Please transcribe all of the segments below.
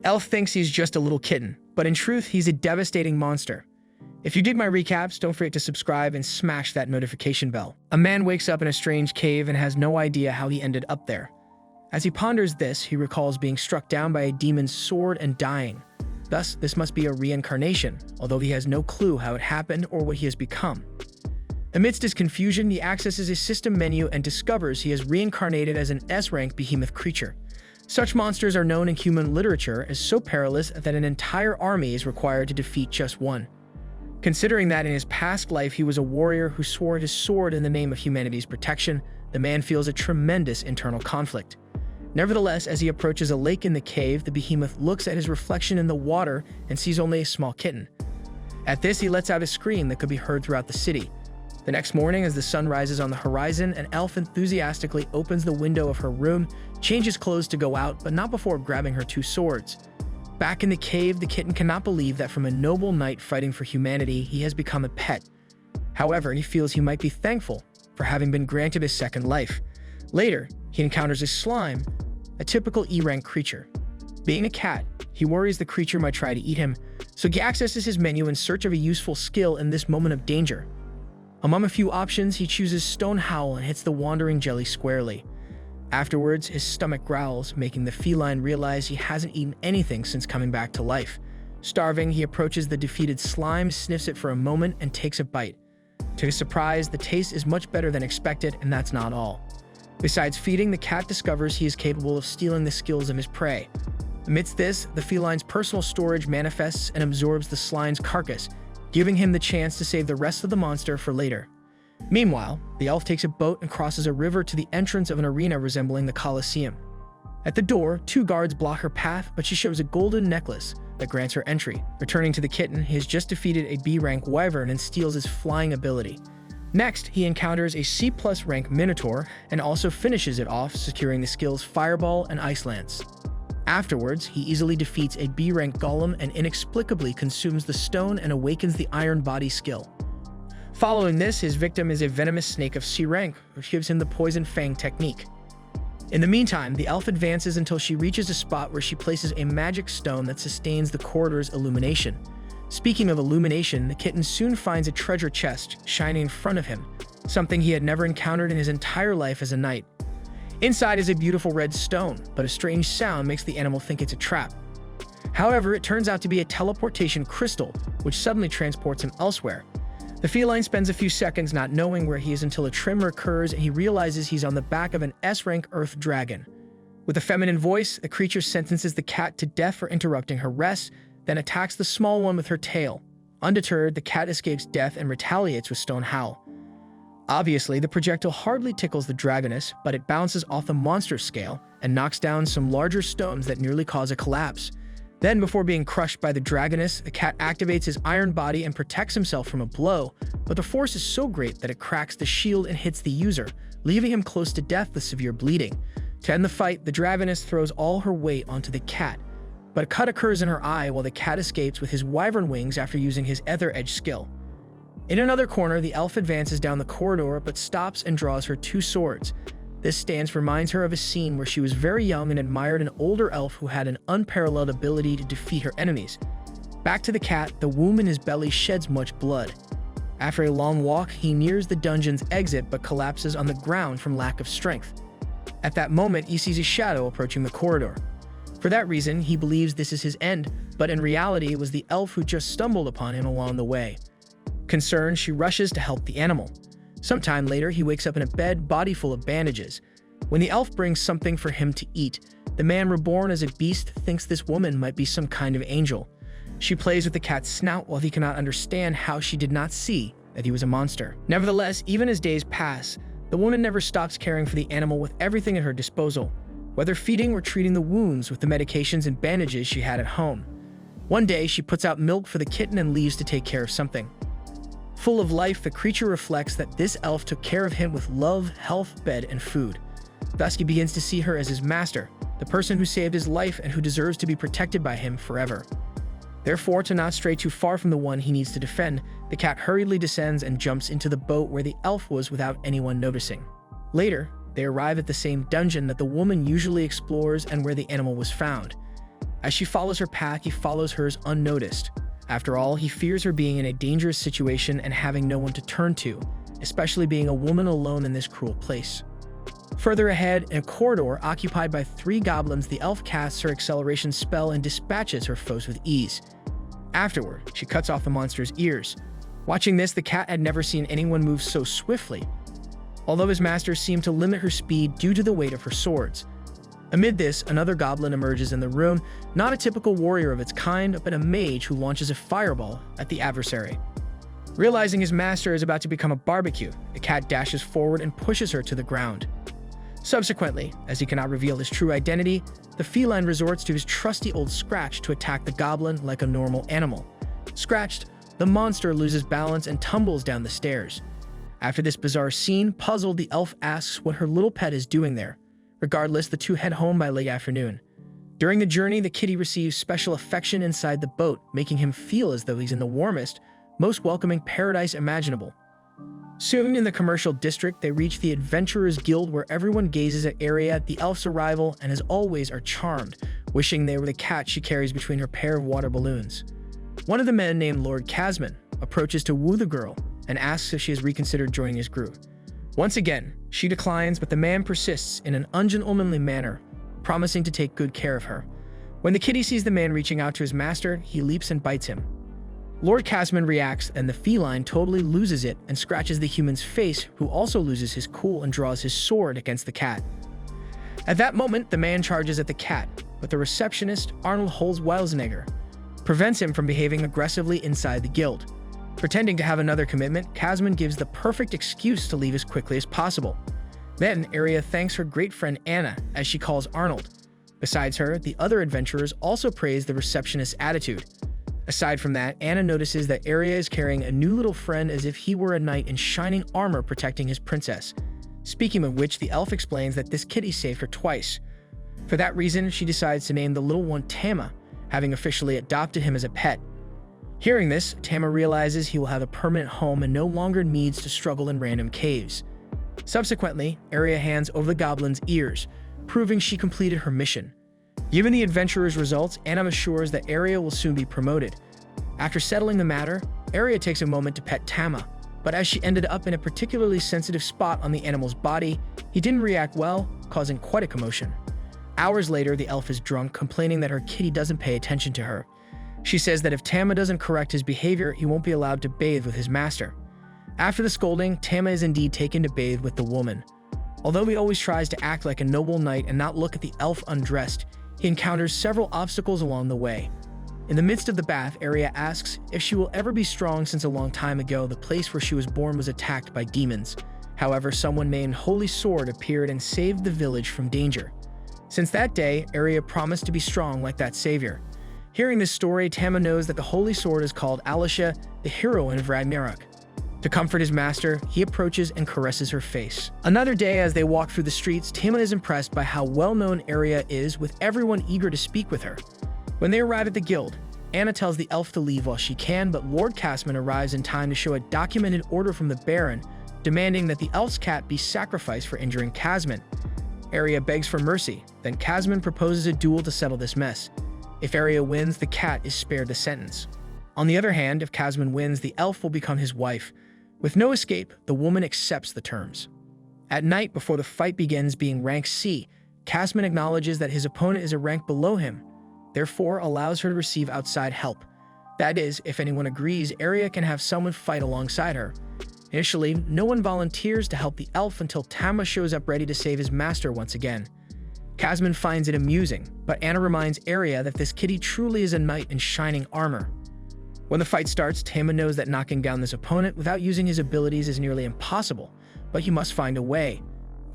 Elf thinks he's just a little kitten, but in truth, he's a devastating monster. If you dig my recaps, don't forget to subscribe and smash that notification bell. A man wakes up in a strange cave and has no idea how he ended up there. As he ponders this, he recalls being struck down by a demon's sword and dying. Thus, this must be a reincarnation, although he has no clue how it happened or what he has become. Amidst his confusion, he accesses his system menu and discovers he has reincarnated as an S-rank behemoth creature. Such monsters are known in human literature as so perilous that an entire army is required to defeat just one. Considering that in his past life he was a warrior who swore his sword in the name of humanity's protection, the man feels a tremendous internal conflict. Nevertheless, as he approaches a lake in the cave, the behemoth looks at his reflection in the water and sees only a small kitten. At this, he lets out a scream that could be heard throughout the city. The next morning, as the sun rises on the horizon, an elf enthusiastically opens the window of her room, changes clothes to go out, but not before grabbing her two swords. Back in the cave, the kitten cannot believe that from a noble knight fighting for humanity, he has become a pet. However, he feels he might be thankful for having been granted a second life. Later, he encounters a slime, a typical E-rank creature. Being a cat, he worries the creature might try to eat him, so he accesses his menu in search of a useful skill in this moment of danger. Among a few options, he chooses Stone Howl and hits the wandering jelly squarely. Afterwards, his stomach growls, making the feline realize he hasn't eaten anything since coming back to life. Starving, he approaches the defeated slime, sniffs it for a moment, and takes a bite. To his surprise, the taste is much better than expected, and that's not all. Besides feeding, the cat discovers he is capable of stealing the skills of his prey. Amidst this, the feline's personal storage manifests and absorbs the slime's carcass, giving him the chance to save the rest of the monster for later. Meanwhile, the elf takes a boat and crosses a river to the entrance of an arena resembling the Colosseum. At the door, two guards block her path, but she shows a golden necklace that grants her entry. Returning to the kitten, he has just defeated a B-rank wyvern and steals his flying ability. Next, he encounters a C+ rank minotaur and also finishes it off, securing the skills Fireball and Ice Lance. Afterwards, he easily defeats a B-rank golem and inexplicably consumes the stone and awakens the iron body skill. Following this, his victim is a venomous snake of C rank, which gives him the Poison Fang technique. In the meantime, the elf advances until she reaches a spot where she places a magic stone that sustains the corridor's illumination. Speaking of illumination, the kitten soon finds a treasure chest shining in front of him, something he had never encountered in his entire life as a knight. Inside is a beautiful red stone, but a strange sound makes the animal think it's a trap. However, it turns out to be a teleportation crystal, which suddenly transports him elsewhere. The feline spends a few seconds not knowing where he is until a tremor occurs and he realizes he's on the back of an S-rank earth dragon. With a feminine voice, the creature sentences the cat to death for interrupting her rest, then attacks the small one with her tail. Undeterred, the cat escapes death and retaliates with Stone Howl. Obviously, the projectile hardly tickles the dragoness, but it bounces off the monster scale and knocks down some larger stones that nearly cause a collapse. Then, before being crushed by the dragoness, the cat activates his iron body and protects himself from a blow, but the force is so great that it cracks the shield and hits the user, leaving him close to death with severe bleeding. To end the fight, the dragoness throws all her weight onto the cat, but a cut occurs in her eye while the cat escapes with his wyvern wings after using his Ether Edge skill. In another corner, the elf advances down the corridor but stops and draws her two swords. This stance reminds her of a scene where she was very young and admired an older elf who had an unparalleled ability to defeat her enemies. Back to the cat, the wound in his belly sheds much blood. After a long walk, he nears the dungeon's exit but collapses on the ground from lack of strength. At that moment, he sees a shadow approaching the corridor. For that reason, he believes this is his end, but in reality, it was the elf who just stumbled upon him along the way. Concerned, she rushes to help the animal. Sometime later, he wakes up in a bed, body full of bandages. When the elf brings something for him to eat, the man reborn as a beast thinks this woman might be some kind of angel. She plays with the cat's snout while he cannot understand how she did not see that he was a monster. Nevertheless, even as days pass, the woman never stops caring for the animal with everything at her disposal, whether feeding or treating the wounds with the medications and bandages she had at home. One day, she puts out milk for the kitten and leaves to take care of something. Full of life, the creature reflects that this elf took care of him with love, health, bed, and food. Thus, he begins to see her as his master, the person who saved his life and who deserves to be protected by him forever. Therefore, to not stray too far from the one he needs to defend, the cat hurriedly descends and jumps into the boat where the elf was without anyone noticing. Later, they arrive at the same dungeon that the woman usually explores and where the animal was found. As she follows her path, he follows hers unnoticed. After all, he fears her being in a dangerous situation and having no one to turn to, especially being a woman alone in this cruel place. Further ahead, in a corridor occupied by 3 goblins, the elf casts her acceleration spell and dispatches her foes with ease. Afterward, she cuts off the monster's ears. Watching this, the cat had never seen anyone move so swiftly, although his master seemed to limit her speed due to the weight of her swords. Amid this, another goblin emerges in the room, not a typical warrior of its kind, but a mage who launches a fireball at the adversary. Realizing his master is about to become a barbecue, the cat dashes forward and pushes her to the ground. Subsequently, as he cannot reveal his true identity, the feline resorts to his trusty old Scratch to attack the goblin like a normal animal. Scratched, the monster loses balance and tumbles down the stairs. After this bizarre scene, puzzled, the elf asks what her little pet is doing there. Regardless, the two head home by late afternoon. During the journey, the kitty receives special affection inside the boat, making him feel as though he's in the warmest, most welcoming paradise imaginable. Soon, in the commercial district, they reach the Adventurers Guild, where everyone gazes at Aria at the elf's arrival and as always are charmed, wishing they were the cat she carries between her pair of water balloons. One of the men, named Lord Casman, approaches to woo the girl and asks if she has reconsidered joining his group. Once again, she declines, but the man persists in an ungentlemanly manner, promising to take good care of her. When the kitty sees the man reaching out to his master, he leaps and bites him. Lord Casman reacts, and the feline totally loses it and scratches the human's face, who also loses his cool and draws his sword against the cat. At that moment, the man charges at the cat, but the receptionist, Arnold Holzweisenegger, prevents him from behaving aggressively inside the guild. Pretending to have another commitment, Casman gives the perfect excuse to leave as quickly as possible. Then, Aria thanks her great friend Anna, as she calls Arnold. Besides her, the other adventurers also praise the receptionist's attitude. Aside from that, Anna notices that Aria is carrying a new little friend as if he were a knight in shining armor protecting his princess. Speaking of which, the elf explains that this kitty saved her twice. For that reason, she decides to name the little one Tama, having officially adopted him as a pet. Hearing this, Tama realizes he will have a permanent home and no longer needs to struggle in random caves. Subsequently, Aria hands over the goblin's ears, proving she completed her mission. Given the adventurer's results, Anna assures that Aria will soon be promoted. After settling the matter, Aria takes a moment to pet Tama, but as she ended up in a particularly sensitive spot on the animal's body, he didn't react well, causing quite a commotion. Hours later, the elf is drunk, complaining that her kitty doesn't pay attention to her. She says that if Tama doesn't correct his behavior, he won't be allowed to bathe with his master. After the scolding, Tama is indeed taken to bathe with the woman. Although he always tries to act like a noble knight and not look at the elf undressed, he encounters several obstacles along the way. In the midst of the bath, Aria asks if she will ever be strong, since a long time ago, the place where she was born was attacked by demons. However, someone named Holy Sword appeared and saved the village from danger. Since that day, Aria promised to be strong like that savior. Hearing this story, Tama knows that the Holy Sword is called Alicia, the heroine of Ragnarok. To comfort his master, he approaches and caresses her face. Another day, as they walk through the streets, Tama is impressed by how well-known Aria is, with everyone eager to speak with her. When they arrive at the guild, Anna tells the elf to leave while she can, but Lord Casman arrives in time to show a documented order from the Baron, demanding that the elf's cat be sacrificed for injuring Casman. Aria begs for mercy, then Casman proposes a duel to settle this mess. If Aria wins, the cat is spared the sentence. On the other hand, if Casman wins, the elf will become his wife. With no escape, the woman accepts the terms. At night, before the fight begins, being rank C, Casman acknowledges that his opponent is a rank below him, therefore allows her to receive outside help. That is, if anyone agrees, Aria can have someone fight alongside her. Initially, no one volunteers to help the elf until Tama shows up ready to save his master once again. Casman finds it amusing, but Anna reminds Aria that this kitty truly is a knight in shining armor. When the fight starts, Tama knows that knocking down this opponent without using his abilities is nearly impossible, but he must find a way.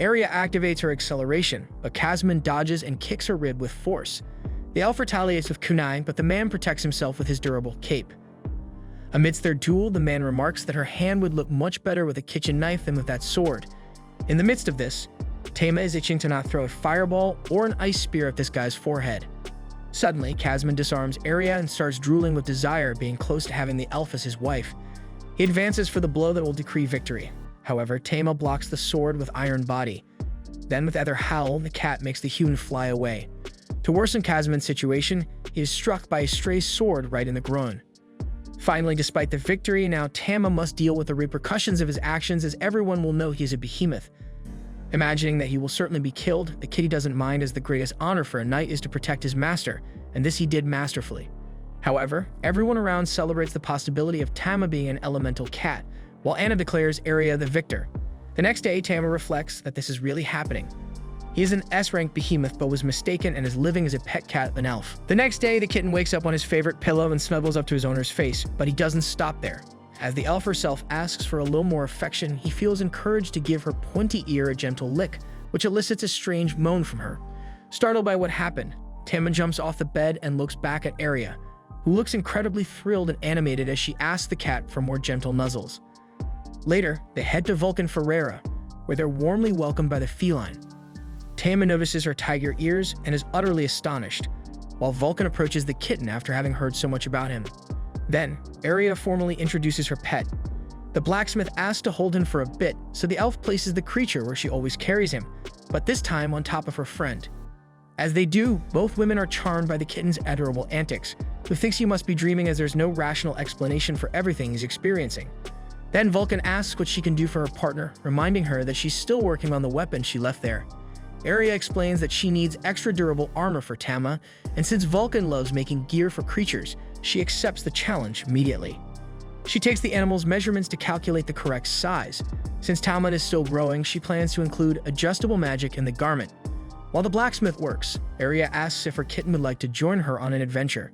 Aria activates her acceleration, but Casman dodges and kicks her rib with force. The elf retaliates with kunai, but the man protects himself with his durable cape. Amidst their duel, the man remarks that her hand would look much better with a kitchen knife than with that sword. In the midst of this, Tama is itching to not throw a fireball or an ice spear at this guy's forehead. Suddenly, Casman disarms Aria and starts drooling with desire, being close to having the elf as his wife. He advances for the blow that will decree victory. However, Tama blocks the sword with iron body. Then, with other howl, the cat makes the human fly away. To worsen Kazman's situation, he is struck by a stray sword right in the groin. Finally, despite the victory, now Tama must deal with the repercussions of his actions, as everyone will know he is a behemoth. Imagining that he will certainly be killed, the kitty doesn't mind, as the greatest honor for a knight is to protect his master, and this he did masterfully. However, everyone around celebrates the possibility of Tama being an elemental cat, while Anna declares Arya the victor. The next day, Tama reflects that this is really happening. He is an S-rank behemoth but was mistaken and is living as a pet cat of an elf. The next day, the kitten wakes up on his favorite pillow and snuggles up to his owner's face, but he doesn't stop there. As the elf herself asks for a little more affection, he feels encouraged to give her pointy ear a gentle lick, which elicits a strange moan from her. Startled by what happened, Tama jumps off the bed and looks back at Arya, who looks incredibly thrilled and animated as she asks the cat for more gentle nuzzles. Later, they head to Vulcan Ferreira, where they're warmly welcomed by the feline. Tama notices her tiger ears and is utterly astonished, while Vulcan approaches the kitten after having heard so much about him. Then, Arya formally introduces her pet. The blacksmith asks to hold him for a bit, so the elf places the creature where she always carries him, but this time on top of her friend. As they do, both women are charmed by the kitten's adorable antics, who thinks he must be dreaming as there's no rational explanation for everything he's experiencing. Then Vulcan asks what she can do for her partner, reminding her that she's still working on the weapon she left there. Arya explains that she needs extra durable armor for Tama, and since Vulcan loves making gear for creatures, she accepts the challenge immediately. She takes the animal's measurements to calculate the correct size. Since Tama is still growing, she plans to include adjustable magic in the garment. While the blacksmith works, Arya asks if her kitten would like to join her on an adventure.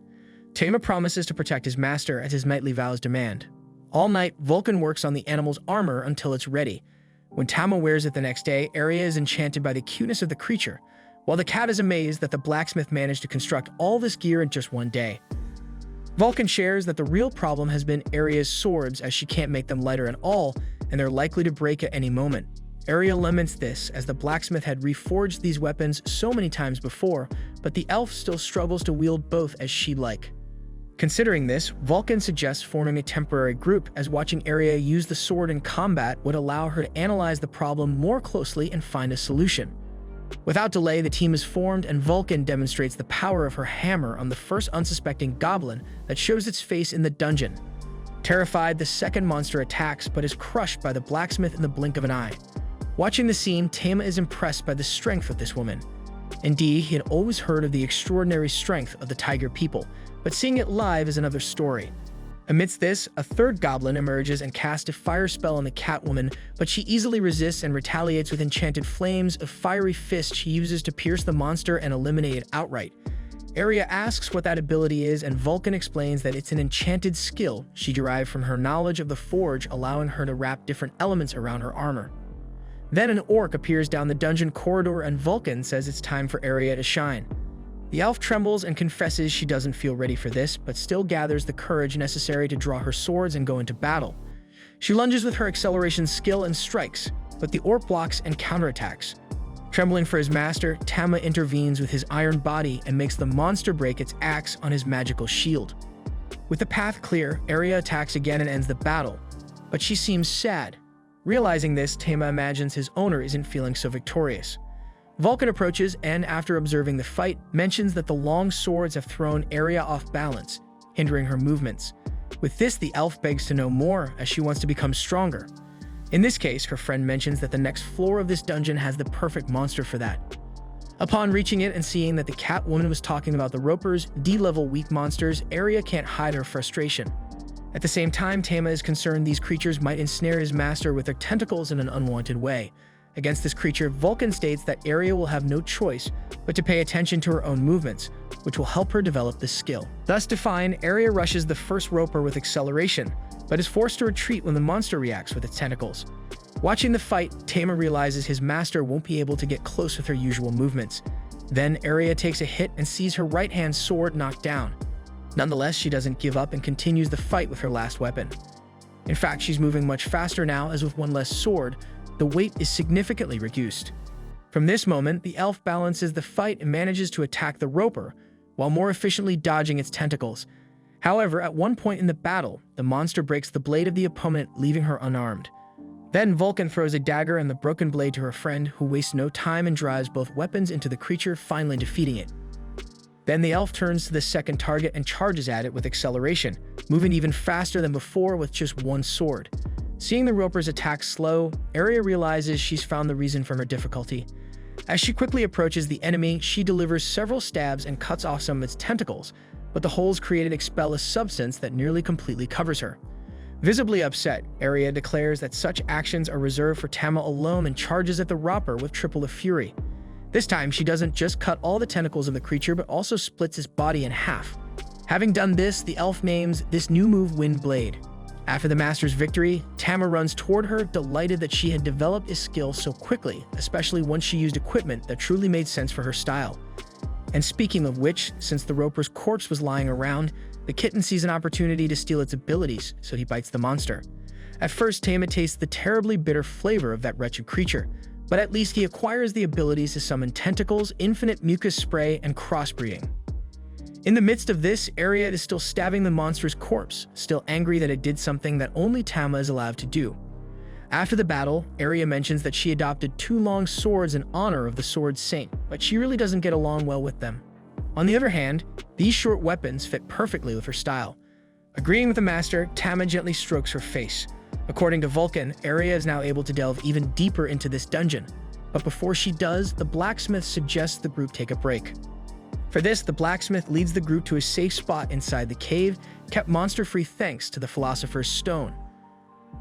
Tama promises to protect his master as his knightly vows demand. All night, Vulcan works on the animal's armor until it's ready. When Tama wears it the next day, Arya is enchanted by the cuteness of the creature, while the cat is amazed that the blacksmith managed to construct all this gear in just one day. Vulcan shares that the real problem has been Arya's swords, as she can't make them lighter at all, and they're likely to break at any moment. Arya laments this, as the blacksmith had reforged these weapons so many times before, but the elf still struggles to wield both as she'd like. Considering this, Vulcan suggests forming a temporary group, as watching Arya use the sword in combat would allow her to analyze the problem more closely and find a solution. Without delay, the team is formed, and Vulcan demonstrates the power of her hammer on the first unsuspecting goblin that shows its face in the dungeon. Terrified, the second monster attacks, but is crushed by the blacksmith in the blink of an eye. Watching the scene, Tama is impressed by the strength of this woman. Indeed, he had always heard of the extraordinary strength of the tiger people, but seeing it live is another story. Amidst this, a third goblin emerges and casts a fire spell on the Catwoman, but she easily resists and retaliates with enchanted flames, a fiery fist she uses to pierce the monster and eliminate it outright. Arya asks what that ability is, and Vulcan explains that it's an enchanted skill she derived from her knowledge of the forge, allowing her to wrap different elements around her armor. Then an orc appears down the dungeon corridor, and Vulcan says it's time for Arya to shine. The elf trembles and confesses she doesn't feel ready for this, but still gathers the courage necessary to draw her swords and go into battle. She lunges with her acceleration skill and strikes, but the orc blocks and counterattacks. Trembling for his master, Tama intervenes with his iron body and makes the monster break its axe on his magical shield. With the path clear, Arya attacks again and ends the battle, but she seems sad. Realizing this, Tama imagines his owner isn't feeling so victorious. Vulcan approaches and, after observing the fight, mentions that the long swords have thrown Arya off balance, hindering her movements. With this, the elf begs to know more, as she wants to become stronger. In this case, her friend mentions that the next floor of this dungeon has the perfect monster for that. Upon reaching it and seeing that the Catwoman was talking about the Ropers, D-level weak monsters, Arya can't hide her frustration. At the same time, Tama is concerned these creatures might ensnare his master with their tentacles in an unwanted way. Against this creature, Vulcan states that Arya will have no choice but to pay attention to her own movements, which will help her develop this skill. Thus defined, Arya rushes the first roper with acceleration, but is forced to retreat when the monster reacts with its tentacles. Watching the fight, Tama realizes his master won't be able to get close with her usual movements. Then Arya takes a hit and sees her right-hand sword knocked down. Nonetheless, she doesn't give up and continues the fight with her last weapon. In fact, she's moving much faster now, as with one less sword, the weight is significantly reduced. From this moment, the elf balances the fight and manages to attack the roper, while more efficiently dodging its tentacles. However, at one point in the battle, the monster breaks the blade of the opponent, leaving her unarmed. Then Vulcan throws a dagger and the broken blade to her friend, who wastes no time and drives both weapons into the creature, finally defeating it. Then the elf turns to the second target and charges at it with acceleration, moving even faster than before with just one sword. Seeing the roper's attack slow, Aria realizes she's found the reason for her difficulty. As she quickly approaches the enemy, she delivers several stabs and cuts off some of its tentacles, but the holes created expel a substance that nearly completely covers her. Visibly upset, Aria declares that such actions are reserved for Tama alone and charges at the roper with triple of fury. This time, she doesn't just cut all the tentacles of the creature, but also splits its body in half. Having done this, the elf names this new move Wind Blade. After the master's victory, Tama runs toward her, delighted that she had developed a skill so quickly, especially once she used equipment that truly made sense for her style. And speaking of which, since the roper's corpse was lying around, the kitten sees an opportunity to steal its abilities, so he bites the monster. At first, Tama tastes the terribly bitter flavor of that wretched creature, but at least he acquires the abilities to summon tentacles, infinite mucus spray, and crossbreeding. In the midst of this, Aria is still stabbing the monster's corpse, still angry that it did something that only Tama is allowed to do. After the battle, Aria mentions that she adopted 2 long swords in honor of the Sword Saint, but she really doesn't get along well with them. On the other hand, these short weapons fit perfectly with her style. Agreeing with the master, Tama gently strokes her face. According to Vulcan, Aria is now able to delve even deeper into this dungeon. But before she does, the blacksmith suggests the group take a break. For this, the blacksmith leads the group to a safe spot inside the cave, kept monster-free thanks to the Philosopher's Stone.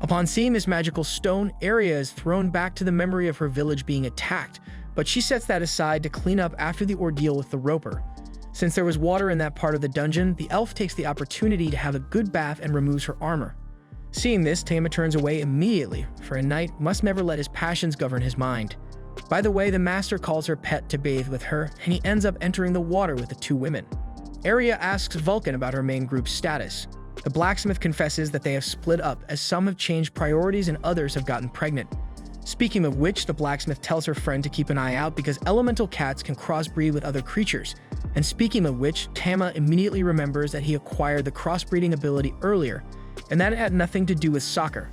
Upon seeing this magical stone, Aria is thrown back to the memory of her village being attacked, but she sets that aside to clean up after the ordeal with the roper. Since there was water in that part of the dungeon, the elf takes the opportunity to have a good bath and removes her armor. Seeing this, Tama turns away immediately, for a knight must never let his passions govern his mind. By the way, the master calls her pet to bathe with her, and he ends up entering the water with the 2 women. Aria asks Vulcan about her main group's status. The blacksmith confesses that they have split up, as some have changed priorities and others have gotten pregnant. Speaking of which, the blacksmith tells her friend to keep an eye out because elemental cats can crossbreed with other creatures. And speaking of which, Tama immediately remembers that he acquired the crossbreeding ability earlier, and that had nothing to do with soccer.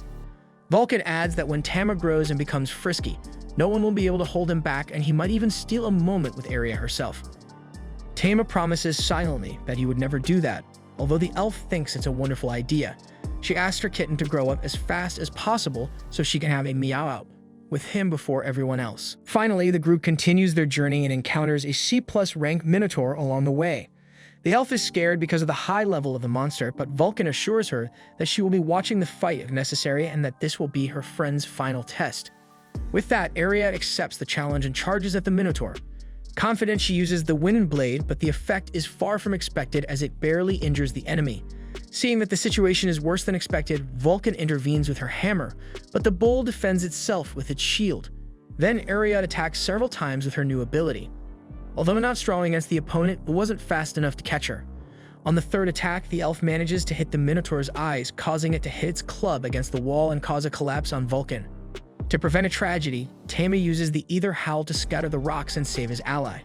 Vulcan adds that when Tama grows and becomes frisky, no one will be able to hold him back, and he might even steal a moment with Aria herself. Tama promises silently that he would never do that, although the elf thinks it's a wonderful idea. She asks her kitten to grow up as fast as possible so she can have a meow out with him before everyone else. Finally, the group continues their journey and encounters a C+ rank minotaur along the way. The elf is scared because of the high level of the monster, but Vulcan assures her that she will be watching the fight if necessary and that this will be her friend's final test. With that, Aria accepts the challenge and charges at the minotaur. Confident, she uses the Wind Blade, but the effect is far from expected as it barely injures the enemy. Seeing that the situation is worse than expected, Vulcan intervenes with her hammer, but the bull defends itself with its shield. Then Aria attacks several times with her new ability. Although not strong against the opponent, it wasn't fast enough to catch her. On the 3rd attack, the elf manages to hit the minotaur's eyes, causing it to hit its club against the wall and cause a collapse on Vulcan. To prevent a tragedy, Tama uses the Ether Howl to scatter the rocks and save his ally.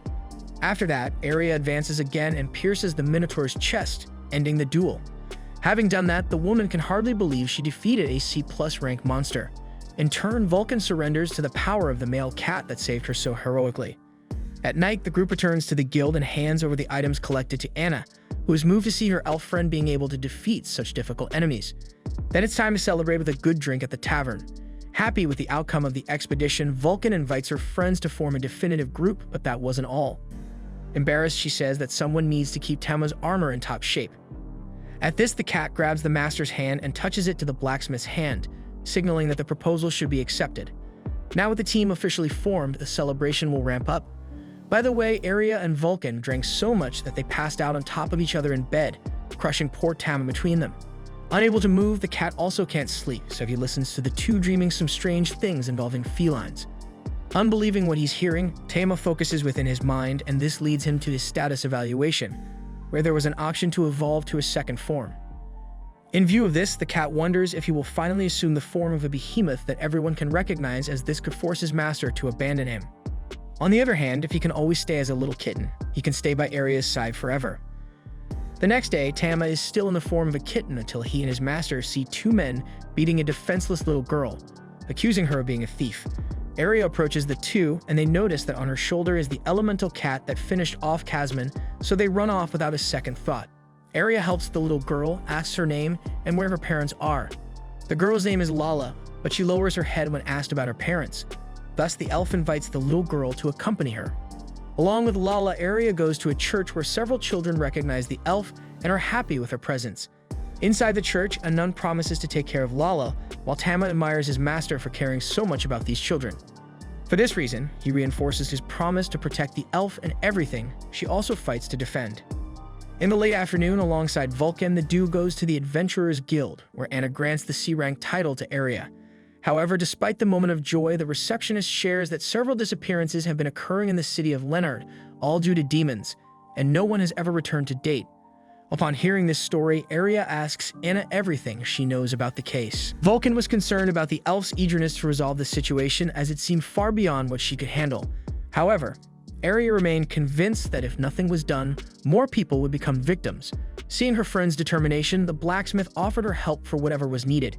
After that, Aria advances again and pierces the minotaur's chest, ending the duel. Having done that, the woman can hardly believe she defeated a C+ rank monster. In turn, Vulcan surrenders to the power of the male cat that saved her so heroically. At night, the group returns to the guild and hands over the items collected to Anna, who is moved to see her elf friend being able to defeat such difficult enemies. Then it's time to celebrate with a good drink at the tavern. Happy with the outcome of the expedition, Vulcan invites her friends to form a definitive group, but that wasn't all. Embarrassed, she says that someone needs to keep Tama's armor in top shape. At this, the cat grabs the master's hand and touches it to the blacksmith's hand, signaling that the proposal should be accepted. Now with the team officially formed, the celebration will ramp up. By the way, Aria and Vulcan drank so much that they passed out on top of each other in bed, crushing poor Tama between them. Unable to move, the cat also can't sleep, so he listens to the two dreaming some strange things involving felines. Unbelieving what he's hearing, Tama focuses within his mind, and this leads him to his status evaluation, where there was an option to evolve to a second form. In view of this, the cat wonders if he will finally assume the form of a behemoth that everyone can recognize, as this could force his master to abandon him. On the other hand, if he can always stay as a little kitten, he can stay by Aria's side forever. The next day, Tama is still in the form of a kitten until he and his master see two men beating a defenseless little girl, accusing her of being a thief. Aria approaches the two, and they notice that on her shoulder is the elemental cat that finished off Casman so they run off without a second thought. Arya helps the little girl, asks her name and where her parents are. The girl's name is Lala, but she lowers her head when asked about her parents. Thus, the elf invites the little girl to accompany her. Along with Lala, Arya goes to a church where several children recognize the elf and are happy with her presence. Inside the church, a nun promises to take care of Lala, while Tama admires his master for caring so much about these children. For this reason, he reinforces his promise to protect the elf and everything she also fights to defend. In the late afternoon, alongside Vulcan, the duo goes to the Adventurers Guild, where Anna grants the C-rank title to Arya. However, despite the moment of joy, the receptionist shares that several disappearances have been occurring in the city of Leonard, all due to demons, and no one has ever returned to date. Upon hearing this story, Arya asks Anna everything she knows about the case. Vulcan was concerned about the elf's eagerness to resolve the situation, as it seemed far beyond what she could handle. However, Arya remained convinced that if nothing was done, more people would become victims. Seeing her friend's determination, the blacksmith offered her help for whatever was needed.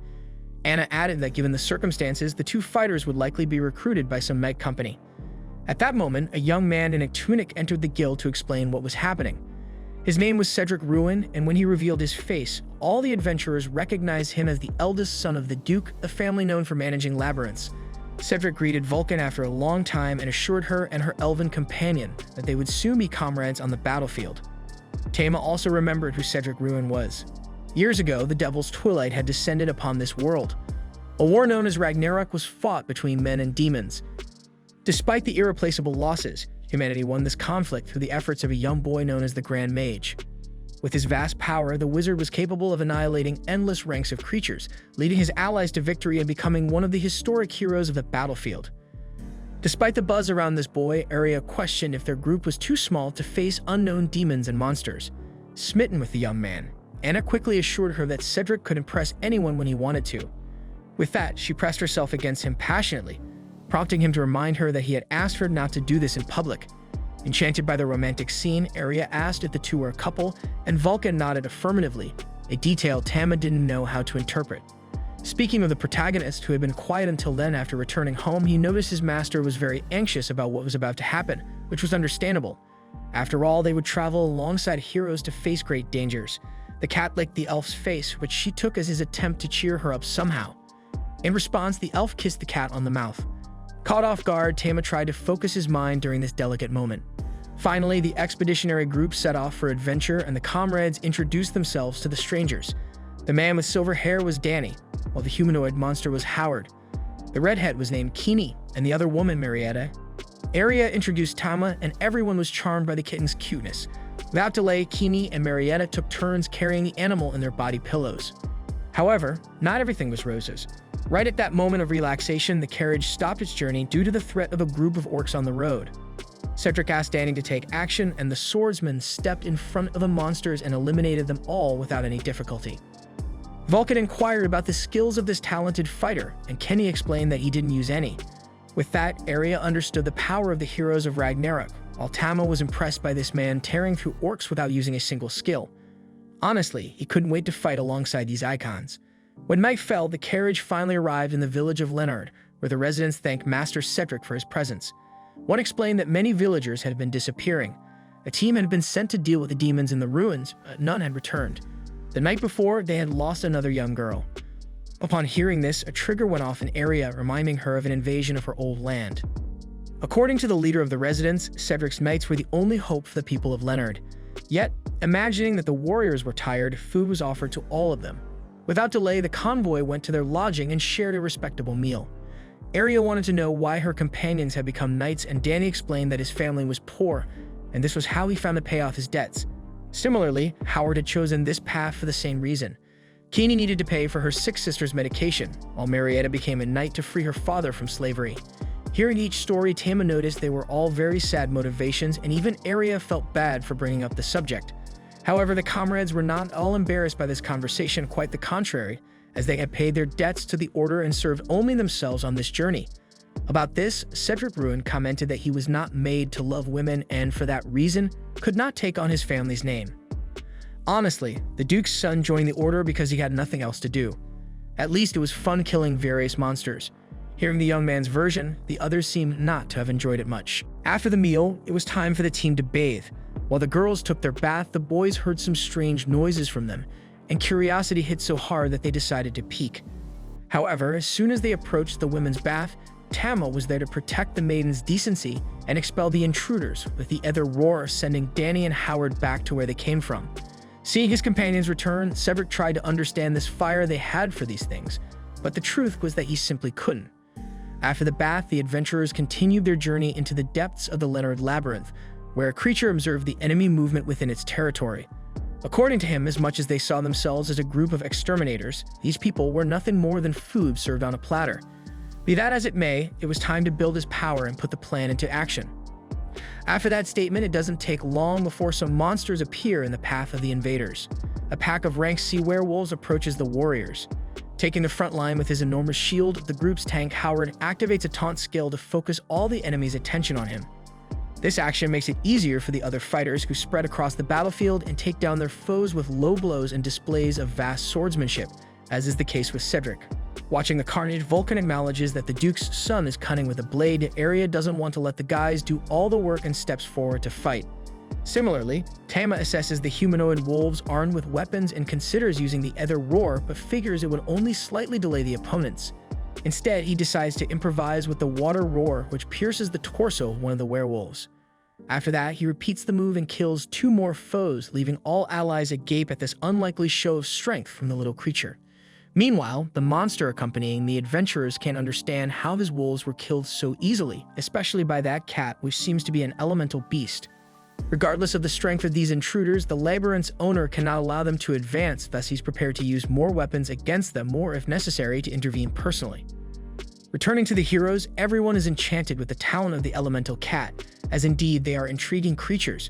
Anna added that given the circumstances, the two fighters would likely be recruited by some Meg company. At that moment, a young man in a tunic entered the guild to explain what was happening. His name was Cedric Ruin, and when he revealed his face, all the adventurers recognized him as the eldest son of the Duke, a family known for managing labyrinths. Cedric greeted Vulcan after a long time and assured her and her elven companion that they would soon be comrades on the battlefield. Tama also remembered who Cedric Ruin was. Years ago, the Devil's Twilight had descended upon this world. A war known as Ragnarok was fought between men and demons. Despite the irreplaceable losses, humanity won this conflict through the efforts of a young boy known as the Grand Mage. With his vast power, the wizard was capable of annihilating endless ranks of creatures, leading his allies to victory and becoming one of the historic heroes of the battlefield. Despite the buzz around this boy, Arya questioned if their group was too small to face unknown demons and monsters. Smitten with the young man, Anna quickly assured her that Cedric could impress anyone when he wanted to. With that, she pressed herself against him passionately, prompting him to remind her that he had asked her not to do this in public. Enchanted by the romantic scene, Arya asked if the two were a couple, and Vulcan nodded affirmatively, a detail Tama didn't know how to interpret. Speaking of the protagonist, who had been quiet until then, after returning home, he noticed his master was very anxious about what was about to happen, which was understandable. After all, they would travel alongside heroes to face great dangers. The cat licked the elf's face, which she took as his attempt to cheer her up somehow. In response, the elf kissed the cat on the mouth. Caught off guard, Tama tried to focus his mind during this delicate moment. Finally, the expeditionary group set off for adventure, and the comrades introduced themselves to the strangers. The man with silver hair was Danny, while the humanoid monster was Howard. The redhead was named Keeney, and the other woman Marietta. Arya introduced Tama, and everyone was charmed by the kitten's cuteness. Without delay, Keeney and Marietta took turns carrying the animal in their body pillows. However, not everything was roses. Right at that moment of relaxation, the carriage stopped its journey due to the threat of a group of orcs on the road. Cedric asked Danny to take action, and the swordsman stepped in front of the monsters and eliminated them all without any difficulty. Vulcan inquired about the skills of this talented fighter, and Kenny explained that he didn't use any. With that, Arya understood the power of the heroes of Ragnarok, while Tama was impressed by this man tearing through orcs without using a single skill. Honestly, he couldn't wait to fight alongside these icons. When night fell, the carriage finally arrived in the village of Leonard, where the residents thanked Master Cedric for his presence. One explained that many villagers had been disappearing. A team had been sent to deal with the demons in the ruins, but none had returned. The night before, they had lost another young girl. Upon hearing this, a trigger went off in Arya, reminding her of an invasion of her old land. According to the leader of the residents, Cedric's knights were the only hope for the people of Leonard. Yet, imagining that the warriors were tired, food was offered to all of them. Without delay, the convoy went to their lodging and shared a respectable meal. Arya wanted to know why her companions had become knights, and Danny explained that his family was poor, and this was how he found to pay off his debts. Similarly, Howard had chosen this path for the same reason. Keeney needed to pay for her sick sister's medication, while Marietta became a knight to free her father from slavery. Hearing each story, Tama noticed they were all very sad motivations, and even Arya felt bad for bringing up the subject. However, the comrades were not all embarrassed by this conversation, quite the contrary, as they had paid their debts to the order and served only themselves on this journey. About this, Cedric Ruin commented that he was not made to love women and, for that reason, could not take on his family's name. Honestly, the Duke's son joined the order because he had nothing else to do. At least it was fun killing various monsters. Hearing the young man's version, the others seemed not to have enjoyed it much. After the meal, it was time for the team to bathe. While the girls took their bath, the boys heard some strange noises from them, and curiosity hit so hard that they decided to peek. However, as soon as they approached the women's bath, Tama was there to protect the maiden's decency and expel the intruders, with the other roar sending Danny and Howard back to where they came from. Seeing his companions return, Cedric tried to understand this fire they had for these things, but the truth was that he simply couldn't. After the bath, the adventurers continued their journey into the depths of the Leonard Labyrinth, where a creature observed the enemy movement within its territory. According to him, as much as they saw themselves as a group of exterminators, these people were nothing more than food served on a platter. Be that as it may, it was time to build his power and put the plan into action. After that statement, it doesn't take long before some monsters appear in the path of the invaders. A pack of rank sea werewolves approaches the warriors. Taking the front line with his enormous shield, the group's tank Howard activates a taunt skill to focus all the enemy's attention on him. This action makes it easier for the other fighters, who spread across the battlefield and take down their foes with low blows and displays of vast swordsmanship, as is the case with Cedric. Watching the carnage, Vulcan acknowledges that the Duke's son is cunning with a blade. Arya doesn't want to let the guys do all the work and steps forward to fight. Similarly, Tama assesses the humanoid wolves armed with weapons and considers using the Ether Roar, but figures it would only slightly delay the opponents. Instead, he decides to improvise with the Water Roar, which pierces the torso of one of the werewolves. After that, he repeats the move and kills 2 more foes, leaving all allies agape at this unlikely show of strength from the little creature. Meanwhile, the monster accompanying the adventurers can't understand how his wolves were killed so easily, especially by that cat, which seems to be an elemental beast. Regardless of the strength of these intruders, the labyrinth's owner cannot allow them to advance, thus he's prepared to use more weapons against them, or if necessary, to intervene personally. Returning to the heroes, everyone is enchanted with the talent of the elemental cat, as indeed they are intriguing creatures.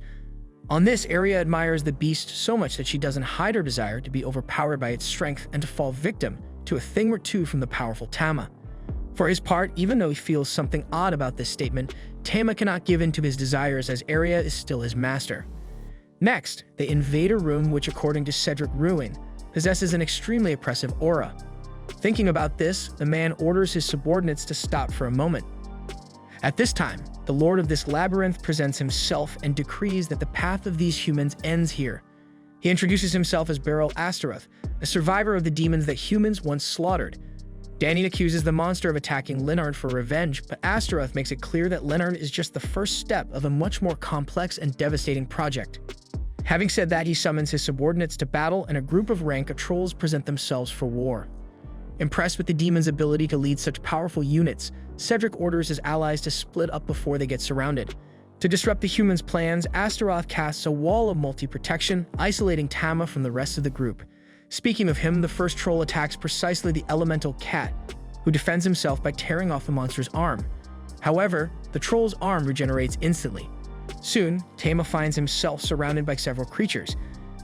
On this, Arya admires the beast so much that she doesn't hide her desire to be overpowered by its strength and to fall victim to a thing or two from the powerful Tama. For his part, even though he feels something odd about this statement, Tama cannot give in to his desires, as Arya is still his master. Next, they invade a room which, according to Cedric Ruin, possesses an extremely oppressive aura. Thinking about this, the man orders his subordinates to stop for a moment. At this time, the lord of this labyrinth presents himself and decrees that the path of these humans ends here. He introduces himself as Beryl Astaroth, a survivor of the demons that humans once slaughtered. Danny accuses the monster of attacking Leonard for revenge, but Astaroth makes it clear that Leonard is just the first step of a much more complex and devastating project. Having said that, he summons his subordinates to battle, and a group of rank trolls present themselves for war. Impressed with the demon's ability to lead such powerful units, Cedric orders his allies to split up before they get surrounded. To disrupt the humans' plans, Astaroth casts a wall of multi-protection, isolating Tama from the rest of the group. Speaking of him, the first troll attacks precisely the elemental cat, who defends himself by tearing off the monster's arm. However, the troll's arm regenerates instantly. Soon, Tama finds himself surrounded by several creatures.